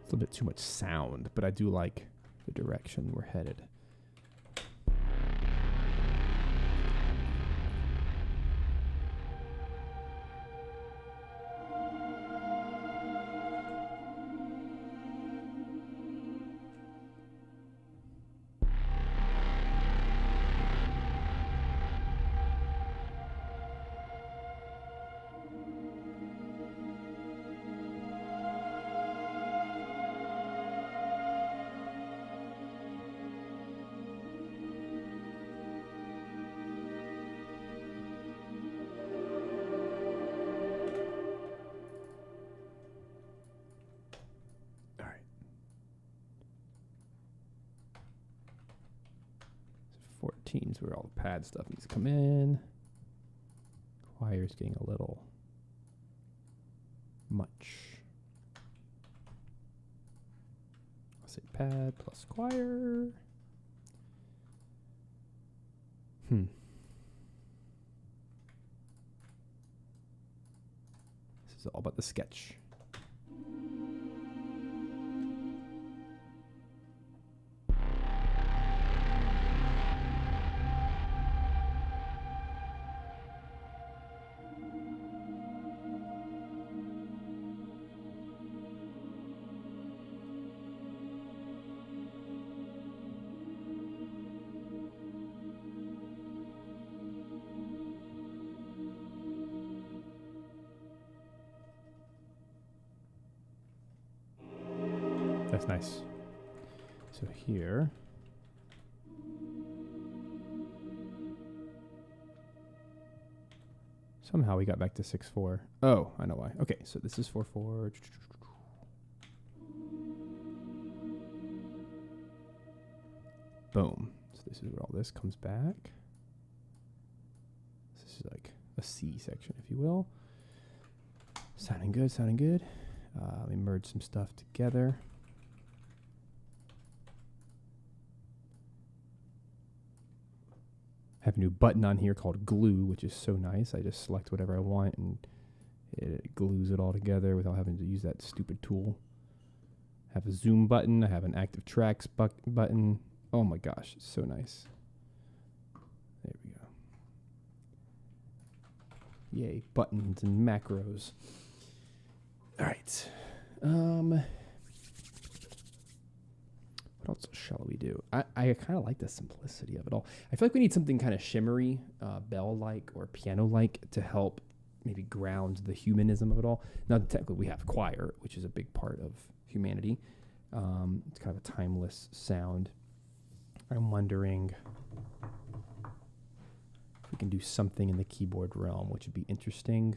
A little bit too much sound, but I do like the direction we're headed. All right. 14 is where all the pad stuff needs to come in. Choir's getting a little much. I'll say pad plus choir. This is all about the sketch. nice, nice. So here. Somehow we got back to 6/4. Oh, I know why. Okay, so this is 4/4. Boom. So this is where all this comes back. This is like a C section, if you will. Sounding good, sounding good. Let me merge some stuff together. Have a new button on here called glue, which is so nice. I just select whatever I want and it glues it all together without having to use that stupid tool. Have a zoom button. I have an active tracks button. Oh my gosh, it's so nice. There we go. Yay, buttons and macros. All right. What else shall we do? I kind of like the simplicity of it all. I feel like we need something kind of shimmery, bell-like or piano-like to help maybe ground the humanism of it all. Now, technically, we have choir, which is a big part of humanity. It's kind of a timeless sound. I'm wondering if we can do something in the keyboard realm, which would be interesting.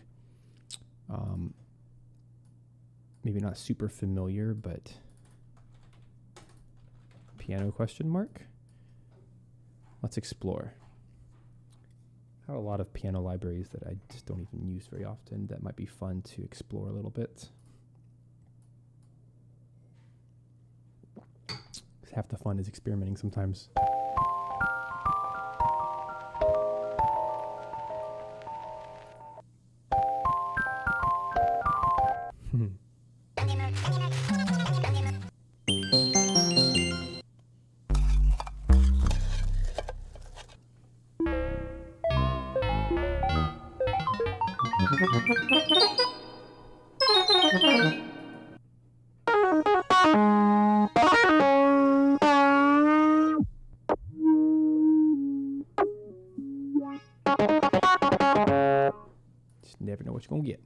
Maybe not super familiar, but piano question mark. Let's explore. I have a lot of piano libraries that I just don't even use very often that might be fun to explore a little bit. 'Cause half the fun is experimenting sometimes. Just never know what you're gonna get.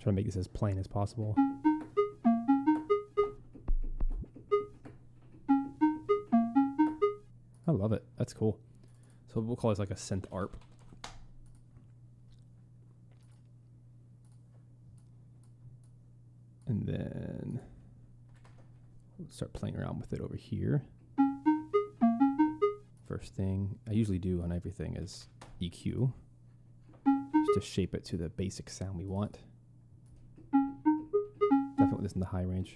Trying to make this as plain as possible. I love it. That's cool. So we'll call this like a synth ARP. And then we'll start playing around with it over here. First thing I usually do on everything is EQ, just to shape it to the basic sound we want. Definitely this in the high range.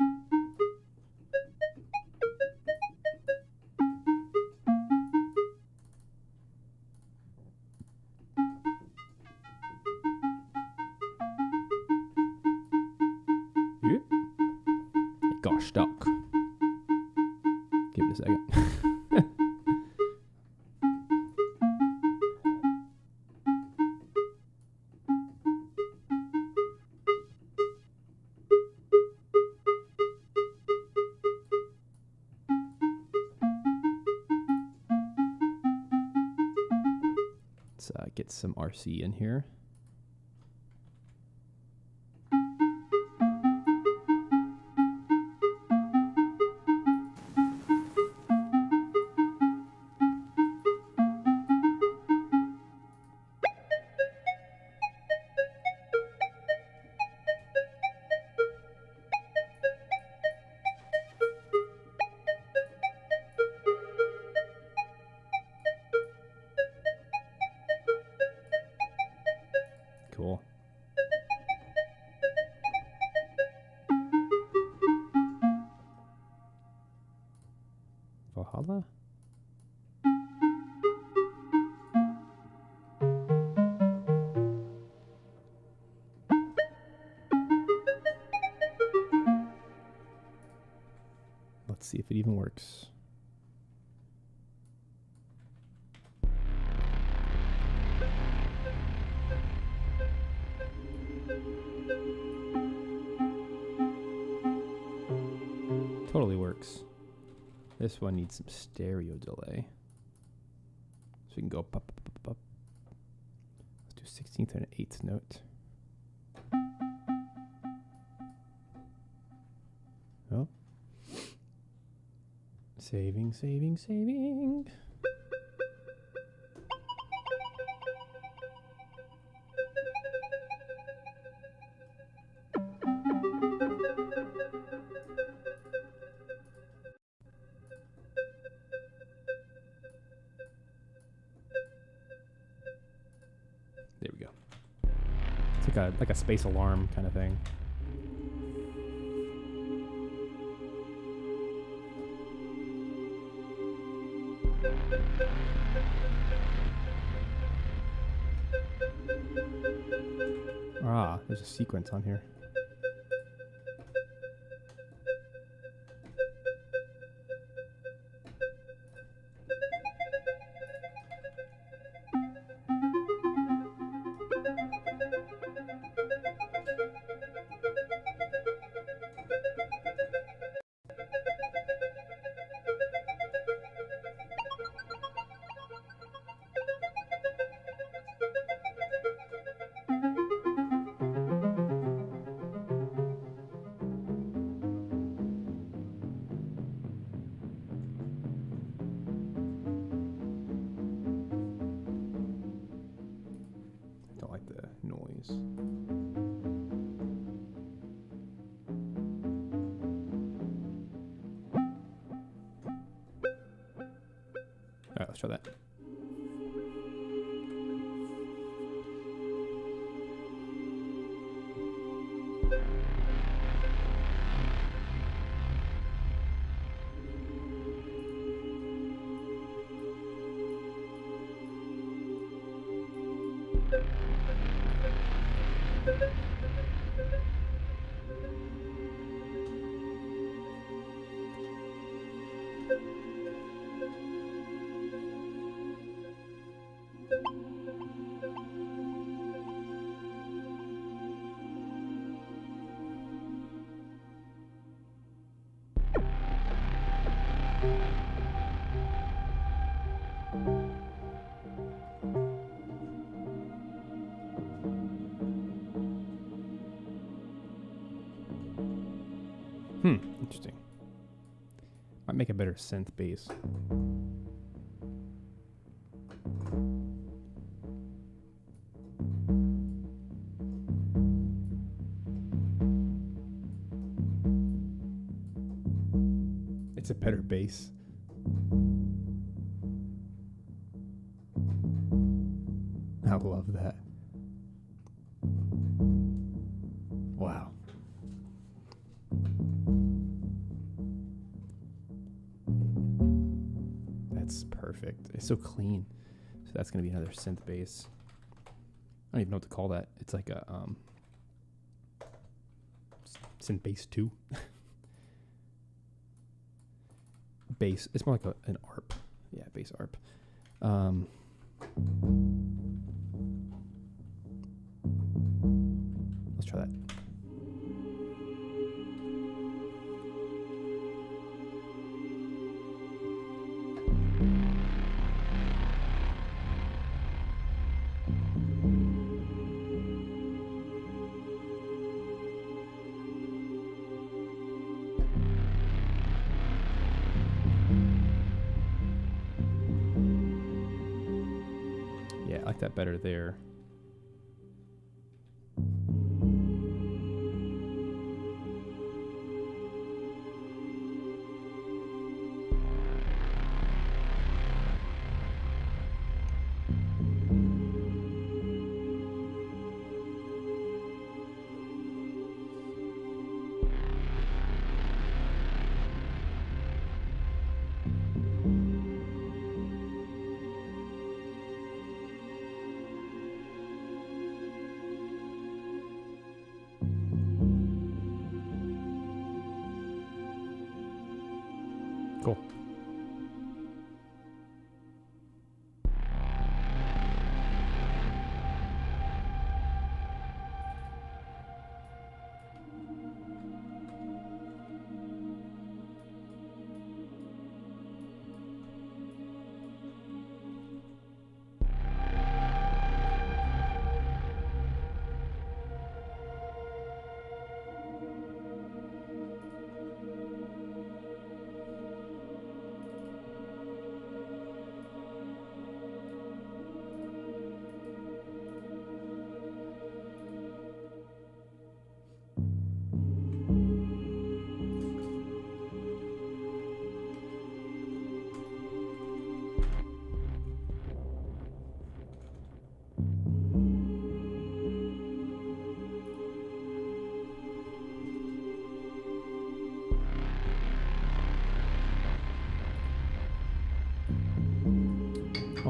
Yep. It got stuck. Give it a second. Let's get some RC in here. cool. Valhalla? Let's see if it even works. Totally works. This one needs some stereo delay. So we can go up, up, up, up, up. Let's do 16th and 8th note. Oh. Saving, saving, saving. There we go. It's like a space alarm kind of thing. Ah, there's a sequence on here. Alright, let's try that. Interesting. Might make a better synth bass. It's a better bass. I love that. Wow. That's perfect. It's so clean. So that's going to be another synth bass. I don't even know what to call that. It's like a synth bass 2. Bass. It's more like an ARP. Yeah, bass ARP. Let's try that. Yeah, I like that better there.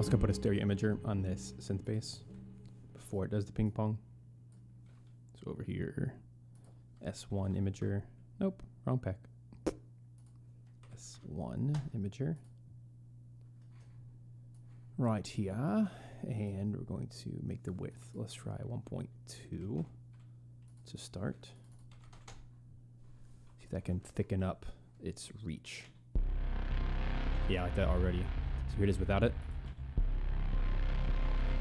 also gonna put a stereo imager on this synth bass before it does the ping pong. So over here, S1 imager. Nope, wrong pack. S1 imager. Right here, and we're going to make the width. Let's try 1.2 to start. See if that can thicken up its reach. Yeah, I like that already. So here it is without it.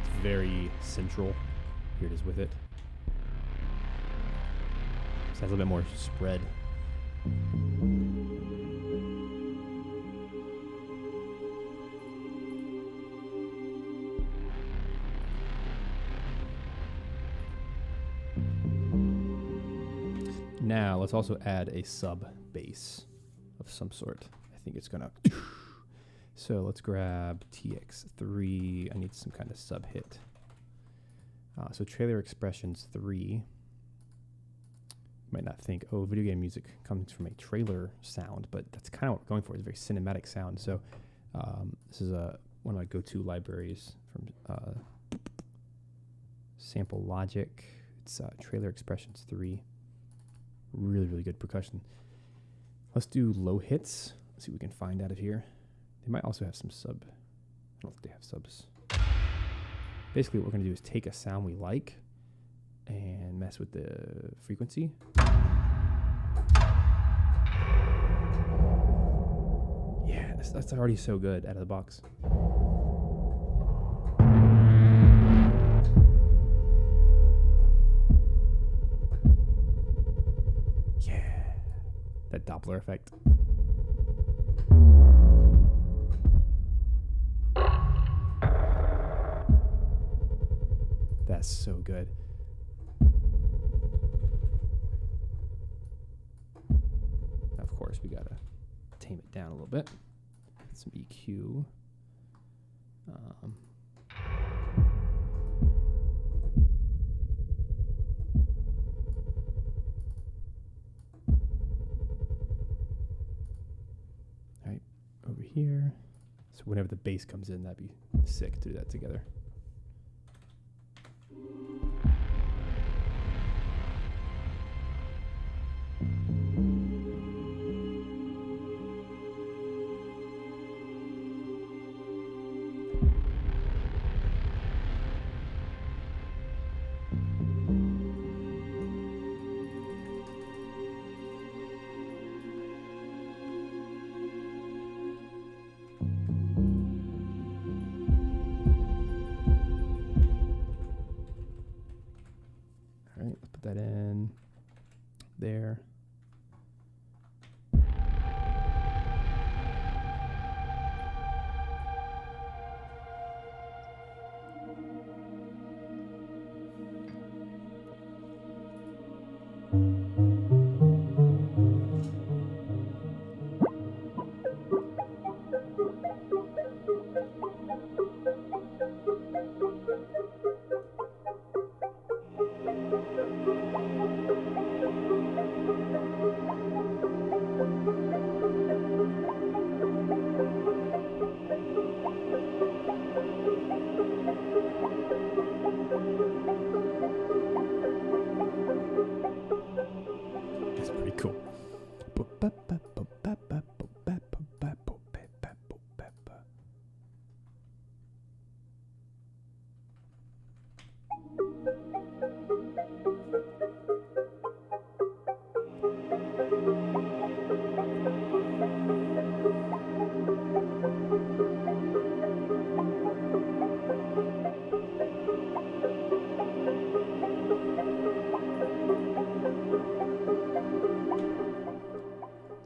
It's very central. Here it is with it. So it has a little bit more spread. Now let's also add a sub bass of some sort. I think it's gonna. So let's grab TX3. I need some kind of sub hit. So trailer expressions 3. You might not think, oh, video game music comes from a trailer sound, but that's kind of what we're going for. It's a very cinematic sound. So this is one of my go-to libraries from Sample Logic. It's trailer expressions 3. Really, really good percussion. Let's do low hits. Let's see what we can find out of here. They might also have some sub. I don't think they have subs. Basically, what we're going to do is take a sound we like and mess with the frequency. Yeah, that's already so good out of the box. That Doppler effect. That's so good. Of course, we gotta tame it down a little bit. Some EQ. Over here. So whenever the bass comes in, that'd be sick to do that together. That in there.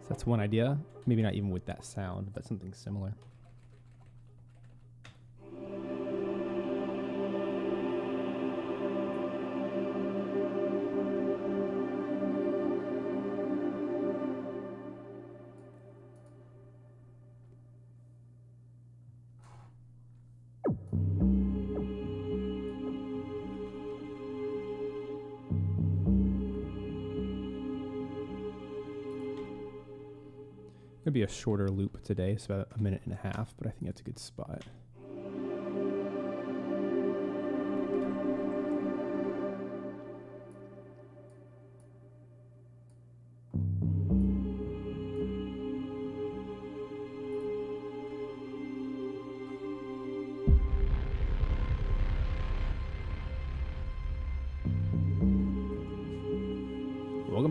That's one idea. Maybe not even with that sound, but something similar. It'll be a shorter loop today. It's about a minute and a half, but I think that's a good spot.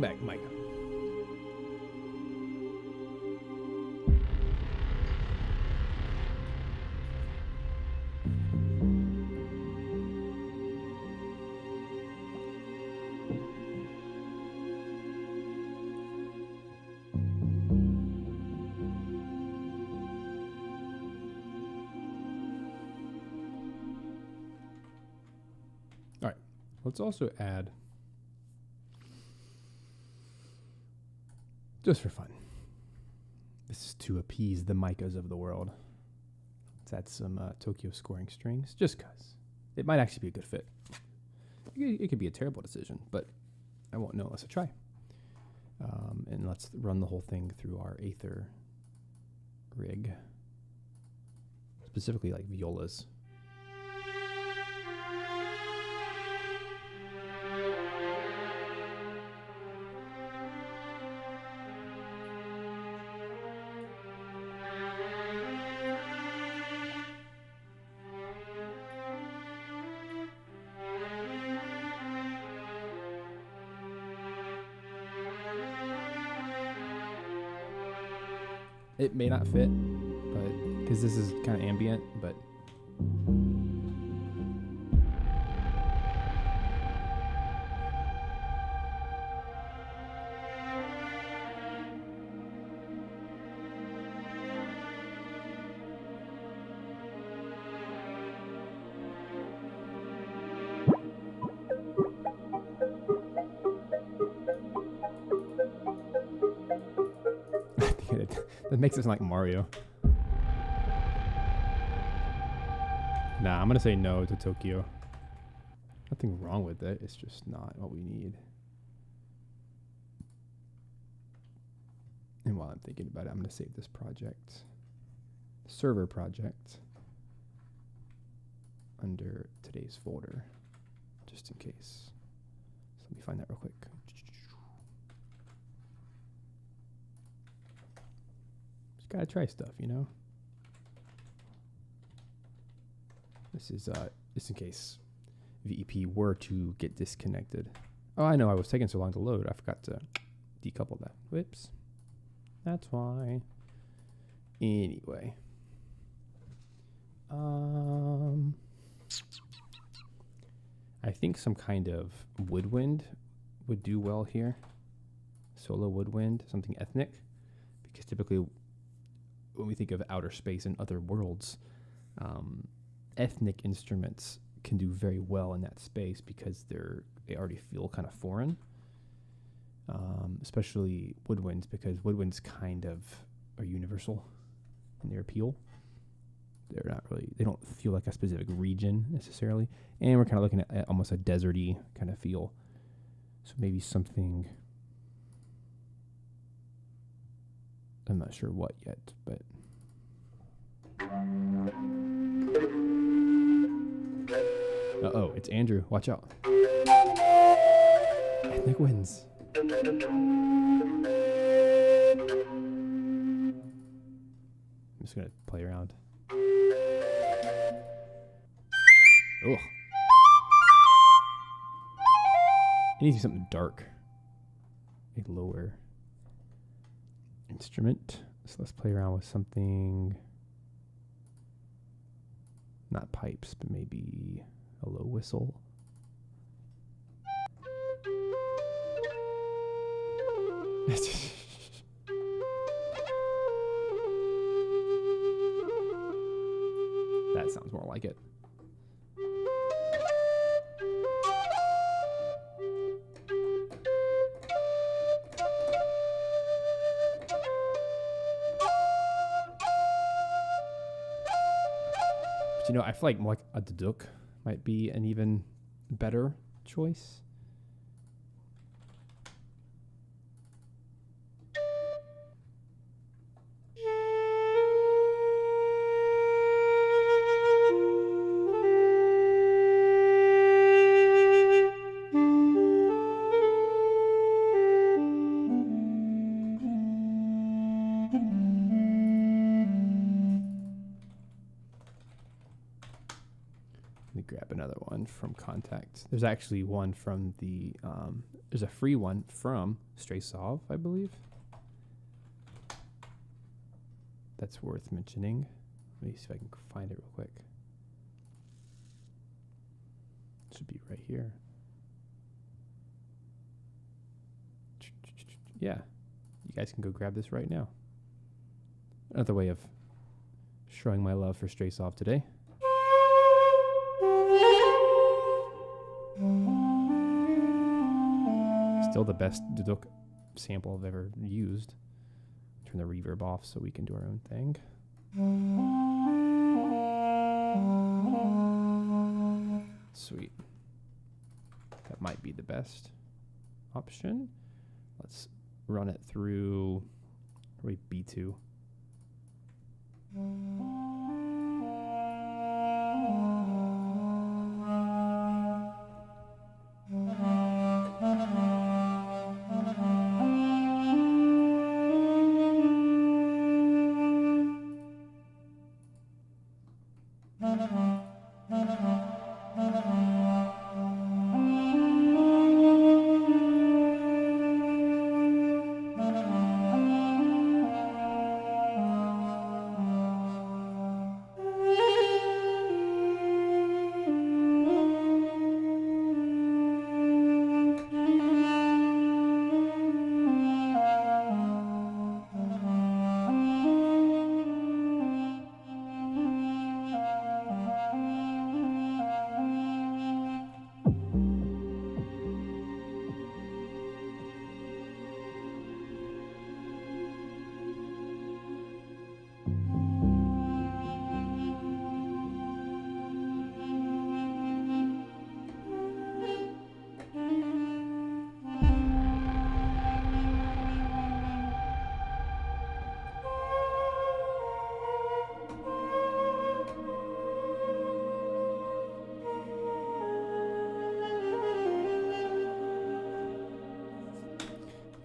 back, Mike. All right, let's also add, just for fun, this is to appease the micas of the world. Let's add some Tokyo scoring strings, just because. It might actually be a good fit. It could be a terrible decision, but I won't know unless I try. And let's run the whole thing through our Aether rig, specifically like violas. It may not fit, but because this is kind of ambient, but that makes it sound like Mario. Nah, I'm gonna say no to Tokyo. Nothing wrong with it. It's just not what we need. And while I'm thinking about it, I'm gonna save this project, server project, under today's folder, just in case. So let me find that real quick. Just gotta try stuff, you know? This is just in case VEP were to get disconnected. Oh, I know, I was taking so long to load. I forgot to decouple that. Whoops. That's why. Anyway. I think some kind of woodwind would do well here. Solo woodwind, something ethnic. Because typically when we think of outer space and other worlds, ethnic instruments can do very well in that space because they already feel kind of foreign. Especially woodwinds, because woodwinds kind of are universal in their appeal. They're not really, they don't feel like a specific region necessarily. And we're kind of looking at almost a deserty kind of feel. So maybe something, I'm not sure what yet, but. Uh-oh, it's Andrew. Watch out. Ethnic wins. I'm just going to play around. Ugh. It needs to be something dark. A lower instrument. So let's play around with something, not pipes, but maybe a low whistle. That sounds more like it. But you know, I feel like more like a duduk might be an even better choice. Grab another another one from Contact. There's actually one from the, there's a free one from Strezov, I believe. That's worth mentioning. Let me see if I can find it real quick. It should be right here. Yeah, you guys can go grab this right now. Another way of showing my love for Strezov today. Still the best Duduk sample I've ever used. Turn the reverb off so we can do our own thing. Sweet. That might be the best option. Let's run it through B2.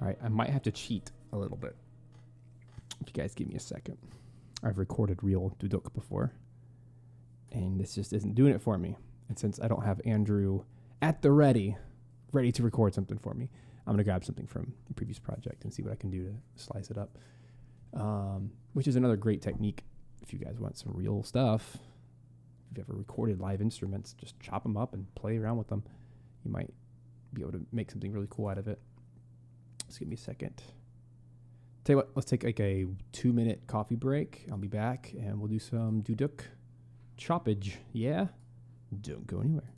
All right, I might have to cheat a little bit. If you guys give me a second. I've recorded real Duduk before, and this just isn't doing it for me. And since I don't have Andrew at the ready to record something for me, I'm going to grab something from the previous project and see what I can do to slice it up, which is another great technique if you guys want some real stuff. If you've ever recorded live instruments, just chop them up and play around with them. You might be able to make something really cool out of it. Just give me a second. Tell you what, let's take like a 2-minute coffee break. I'll be back and we'll do some Duduk choppage. Yeah? Don't go anywhere.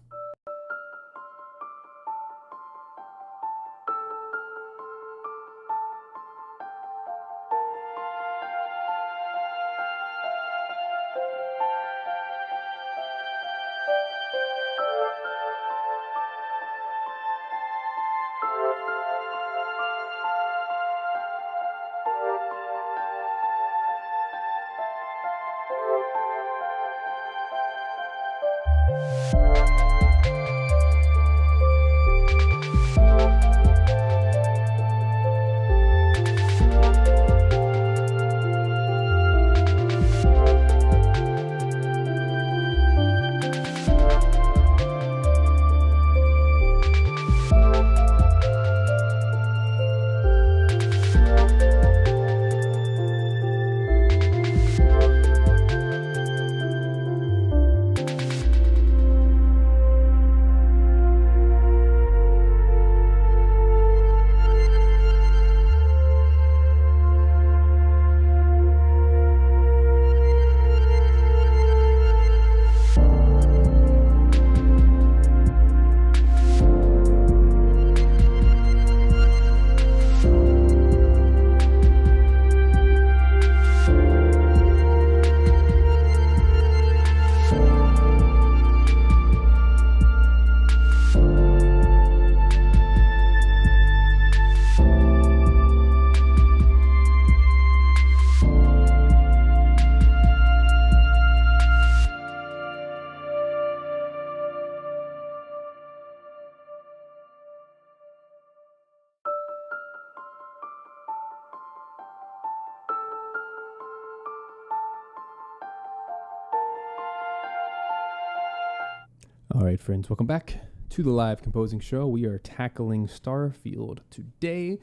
All right, friends, welcome back to the live composing show. We are tackling Starfield today,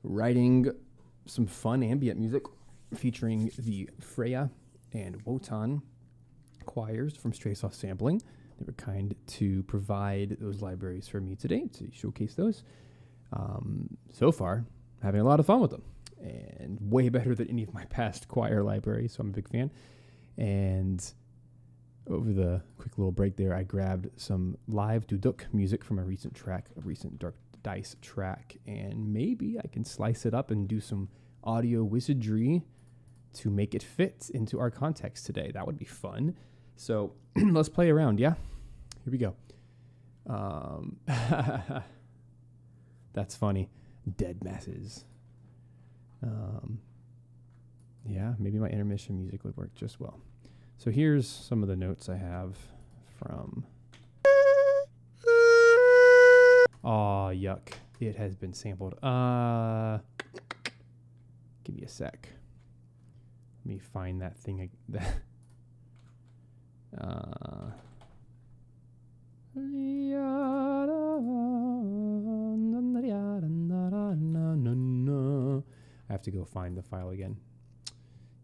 writing some fun ambient music featuring the Freyja and Wotan Choirs from Strezov Sampling. They were kind to provide those libraries for me today to showcase those. So far, having a lot of fun with them, and way better than any of my past choir libraries, so I'm a big fan. And over the quick little break there, I grabbed some live duduk music from a recent Dark Dice track, and maybe I can slice it up and do some audio wizardry to make it fit into our context today. That would be fun. So let's play around, yeah? Here we go. That's funny. Dead masses. Yeah, maybe my intermission music would work just well. So here's some of the notes I have from... Aw, yuck. It has been sampled. Give me a sec. Let me find that thing. I have to go find the file again.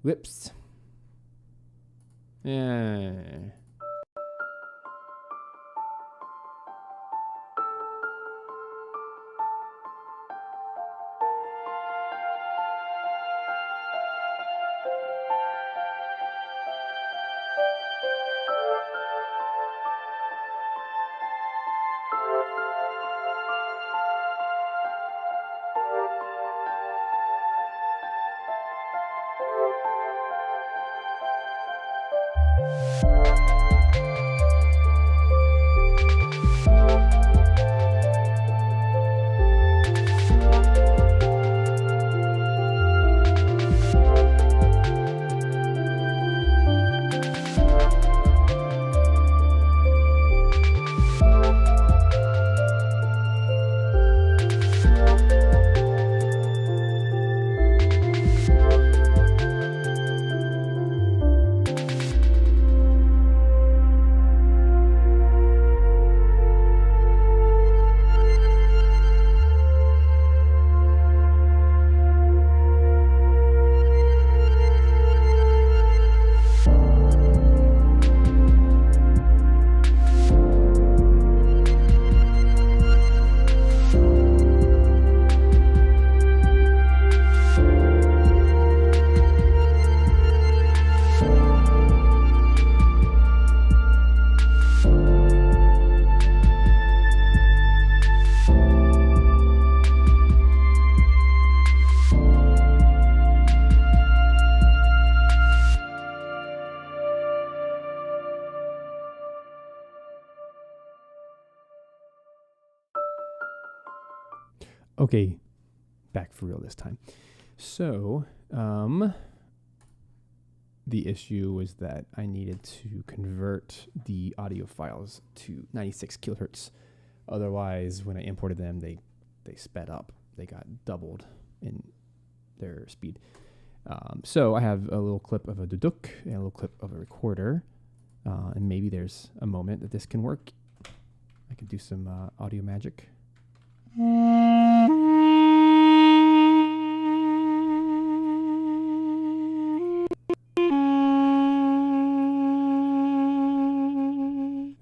Whoops. Yeah. Okay, back for real this time. So, the issue was that I needed to convert the audio files to 96 kilohertz. Otherwise, when I imported them, they sped up. They got doubled in their speed. So I have a little clip of a duduk and a little clip of a recorder. And maybe there's a moment that this can work. I can do some audio magic.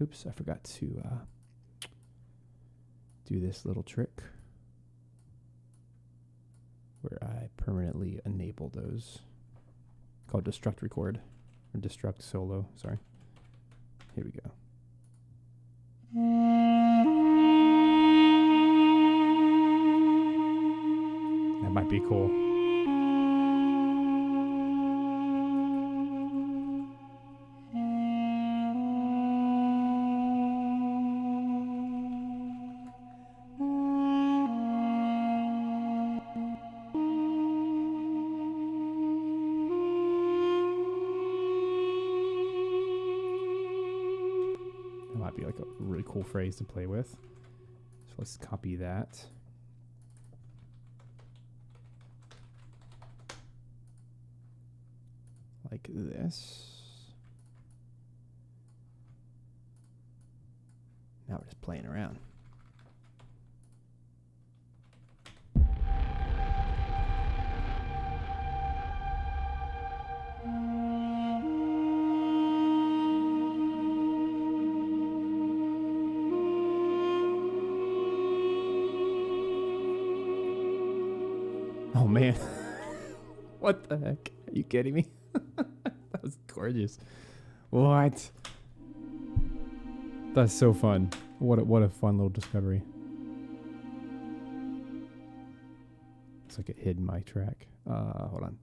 Oops, I forgot to do this little trick where I permanently enable those. Called destruct record or destruct solo, sorry. Here we go. That might be cool. That might be like a really cool phrase to play with. So let's copy that. Like this. Now we're just playing around. Oh man. What the heck? Are you kidding me? That was gorgeous. What? That's so fun. What a fun little discovery. It's like it hid my track. Hold on.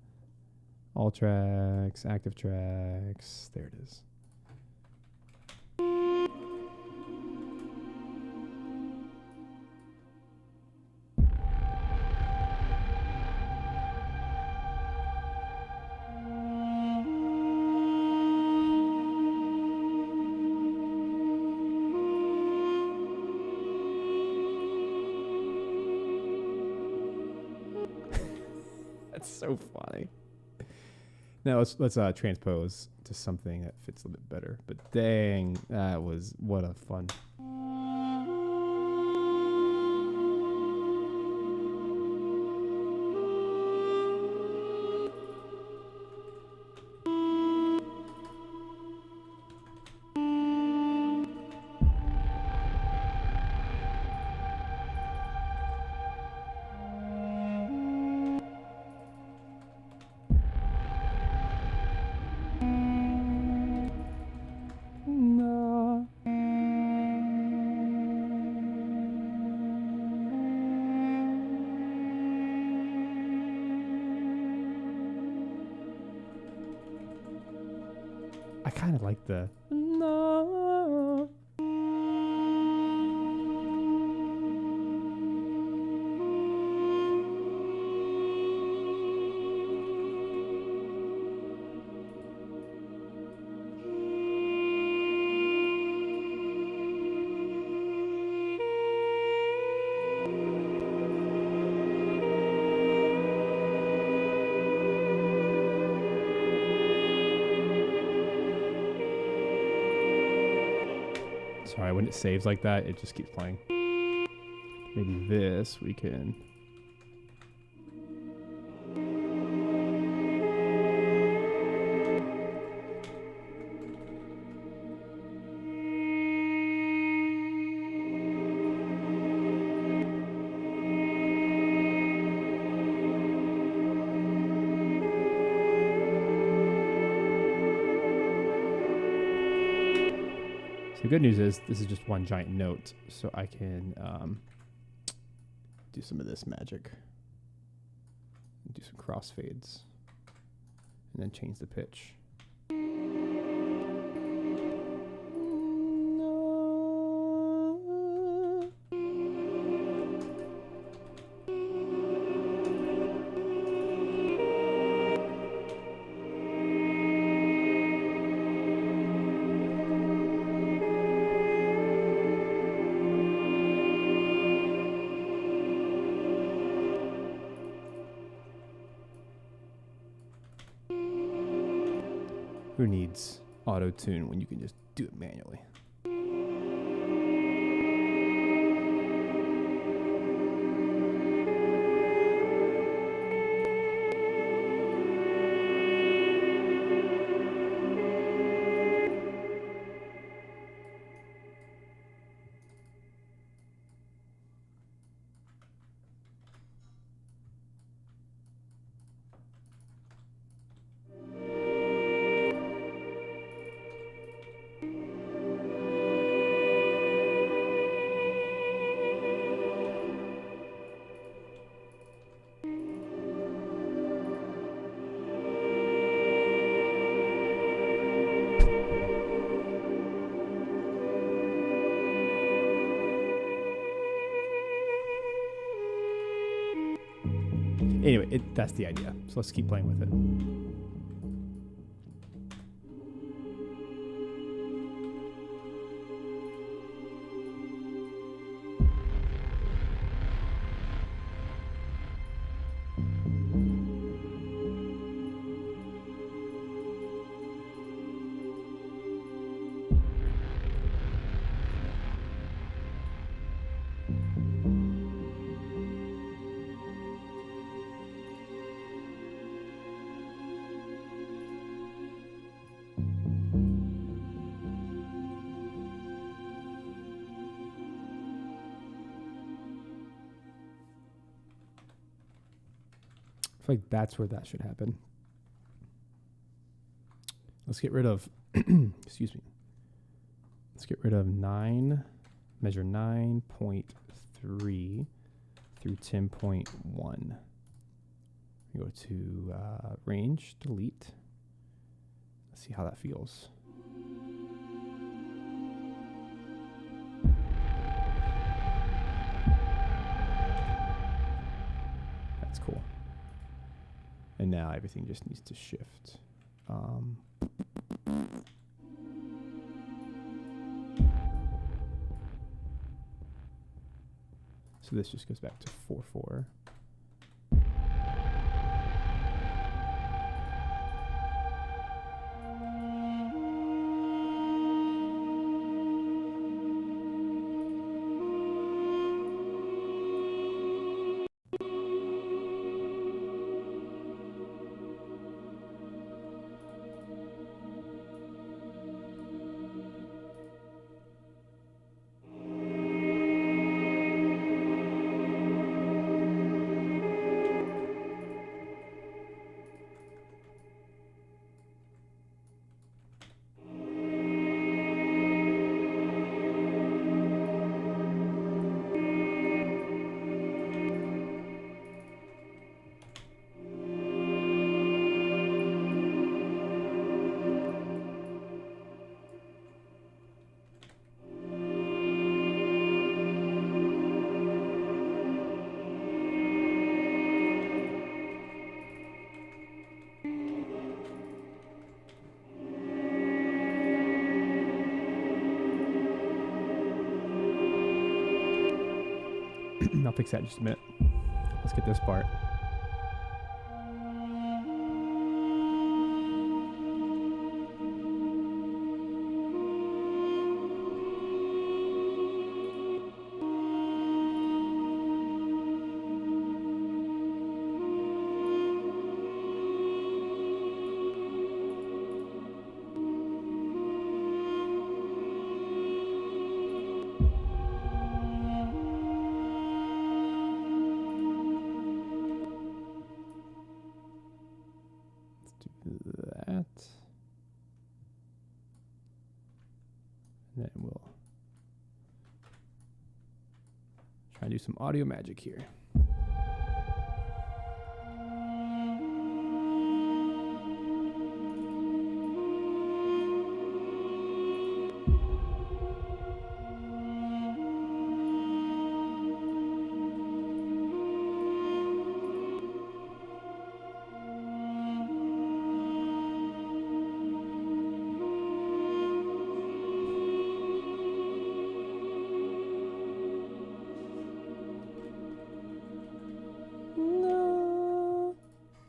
All tracks, active tracks. There it is. That's so funny. Now let's transpose to something that fits a little bit better. But dang, that was what a fun. I kind of like the no. Sorry, when it saves like that, it just keeps playing. Maybe this we can. The good news is this is just one giant note, so I can do some of this magic. Do some crossfades, and then change the pitch. Who needs auto-tune when you can just do it manually? Anyway, that's the idea. So let's keep playing with it. I feel like that's where that should happen. Let's get rid of, excuse me. Let's get rid of 9, measure 9.3 through 10.1. We go to range, delete. Let's see how that feels. That's cool. And now everything just needs to shift. So this just goes back to 4/4. I'll fix that in just a minute. Let's get this part. That. And then we'll try and do some audio magic here.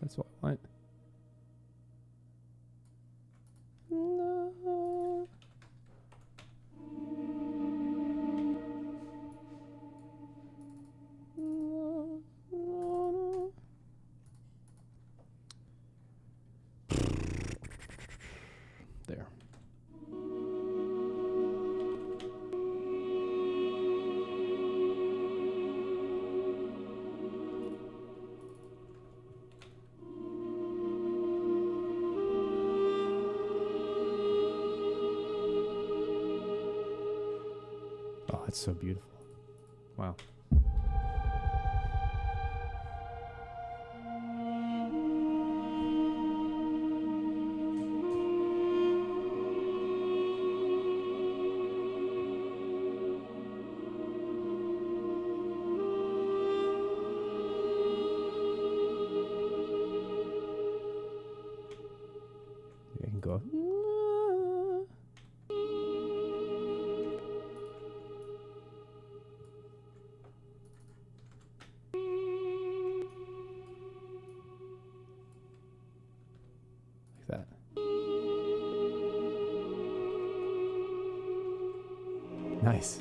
That's what I want. No. No. There. Oh, it's so beautiful. Wow. I can go. That. Nice.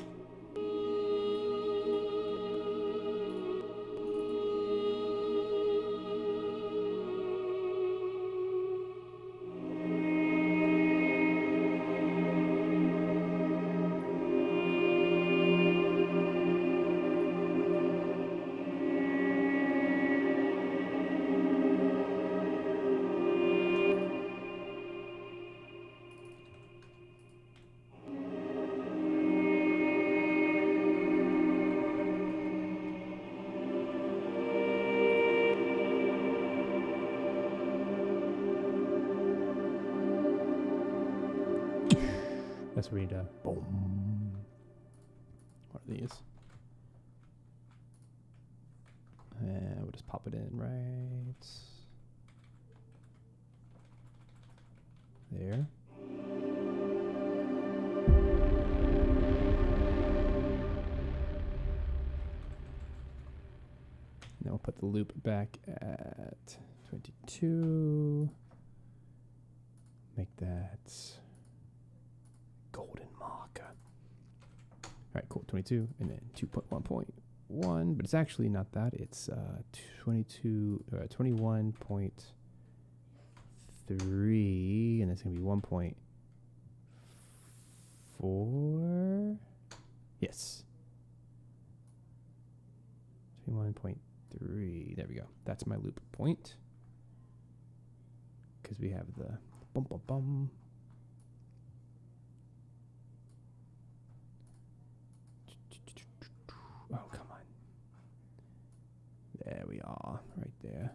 That's where we need to boom. What are these? And we'll just pop it in right there. Now we'll put the loop back at 22. Make that golden marker. All right, cool. 22 and then 2.1.1, but it's actually not that. It's 21.3, and it's going to be 1.4. Yes. 21.3. There we go. That's my loop point. Because we have the bum bum bum. Oh, come on. There we are, right there.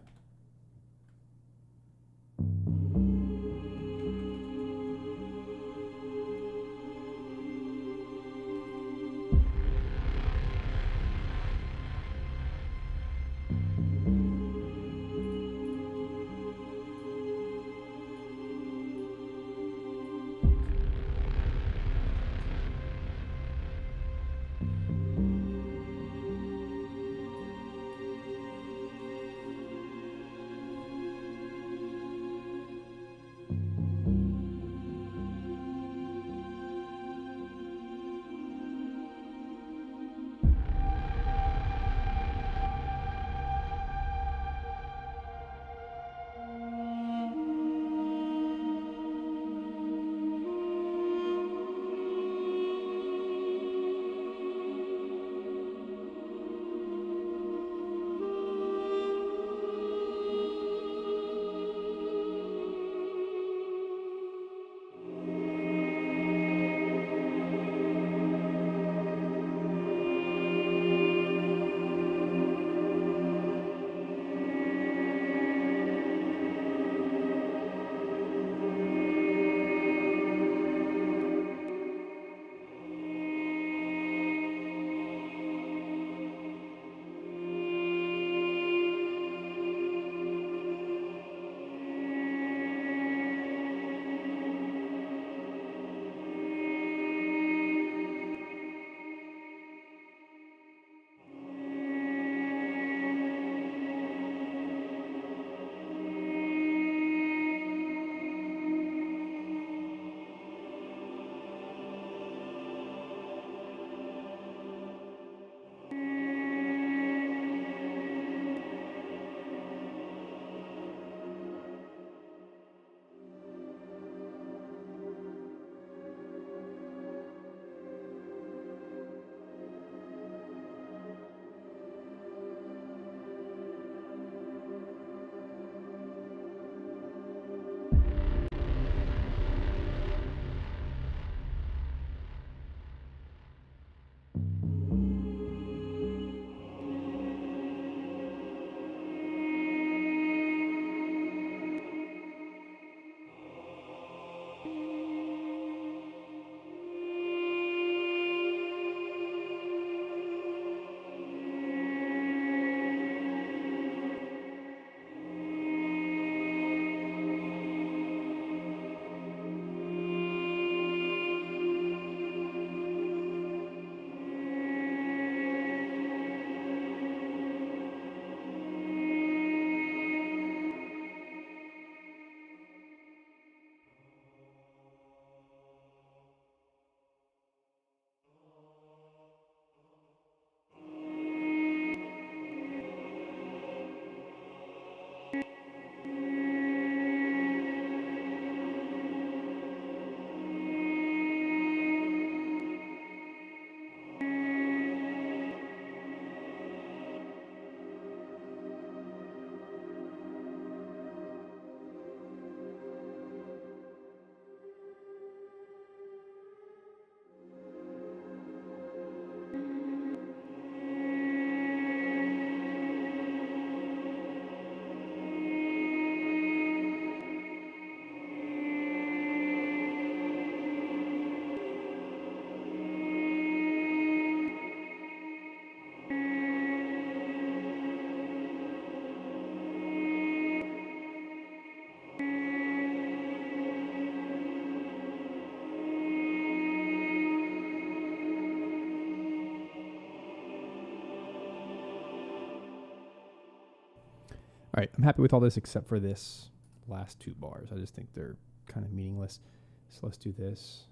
right, I'm happy with all this except for this last 2 bars. I just think they're kind of meaningless. So let's do this.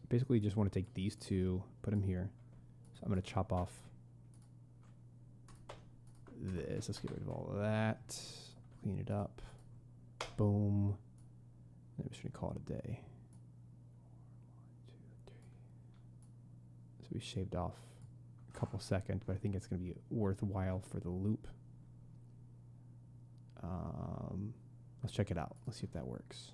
Basically, just want to take these 2, put them here. So I'm going to chop off this. Let's get rid of all of that. Clean it up. Boom. I'm just going to call it a day. 1, 2, 3. So we shaved off a couple seconds, but I think it's going to be worthwhile for the loop. Let's check it out. Let's see if that works.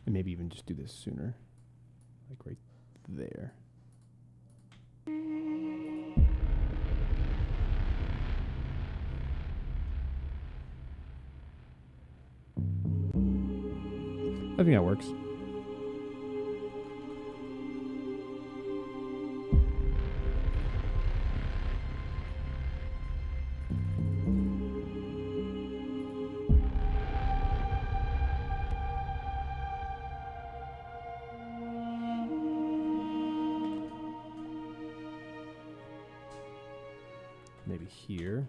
And maybe even just do this sooner, like right there. I think that works. Maybe here.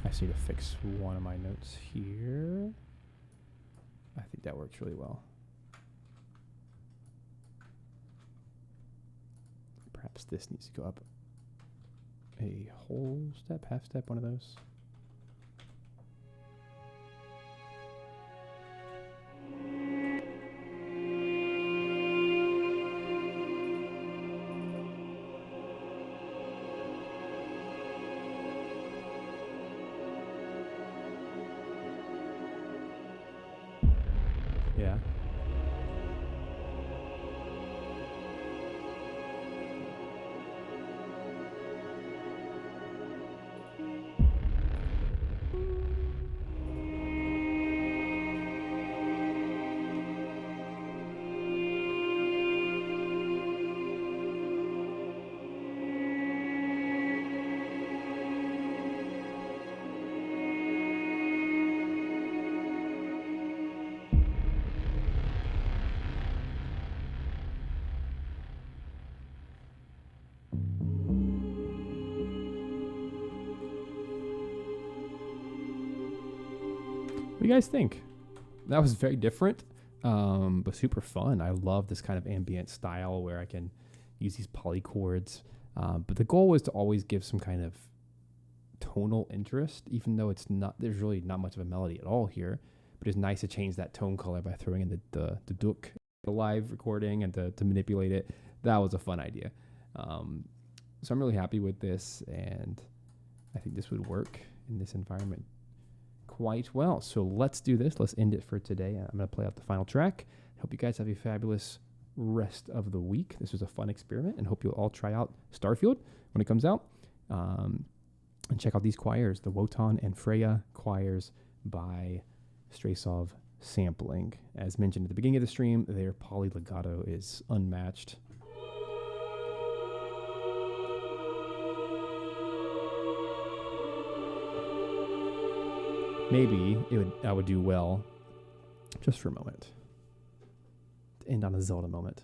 I just need to fix one of my notes here. I think that works really well. Perhaps this needs to go up a whole step, half step, one of those. Yeah. What do you guys think? That was very different, but super fun. I love this kind of ambient style where I can use these polychords. But the goal was to always give some kind of tonal interest, even though there's really not much of a melody at all here. But it's nice to change that tone color by throwing in the duk, the live recording, and to manipulate it. That was a fun idea. So I'm really happy with this, and I think this would work in this environment quite well. So let's do this. Let's end it for today. I'm going to play out the final track. Hope you guys have a fabulous rest of the week. This was a fun experiment, and hope you'll all try out Starfield when it comes out. And check out these choirs, the Wotan and Freyja choirs by Strezov Sampling. As mentioned at the beginning of the stream, their polylegato is unmatched. Maybe I would do well just for a moment to end on a Zelda moment.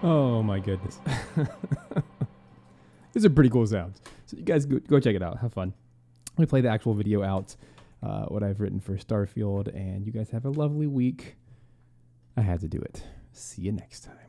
Oh my goodness. These are pretty cool sounds. So you guys go check it out. Have fun. Let me play the actual video out, what I've written for Starfield, and you guys have a lovely week. I had to do it. See you next time.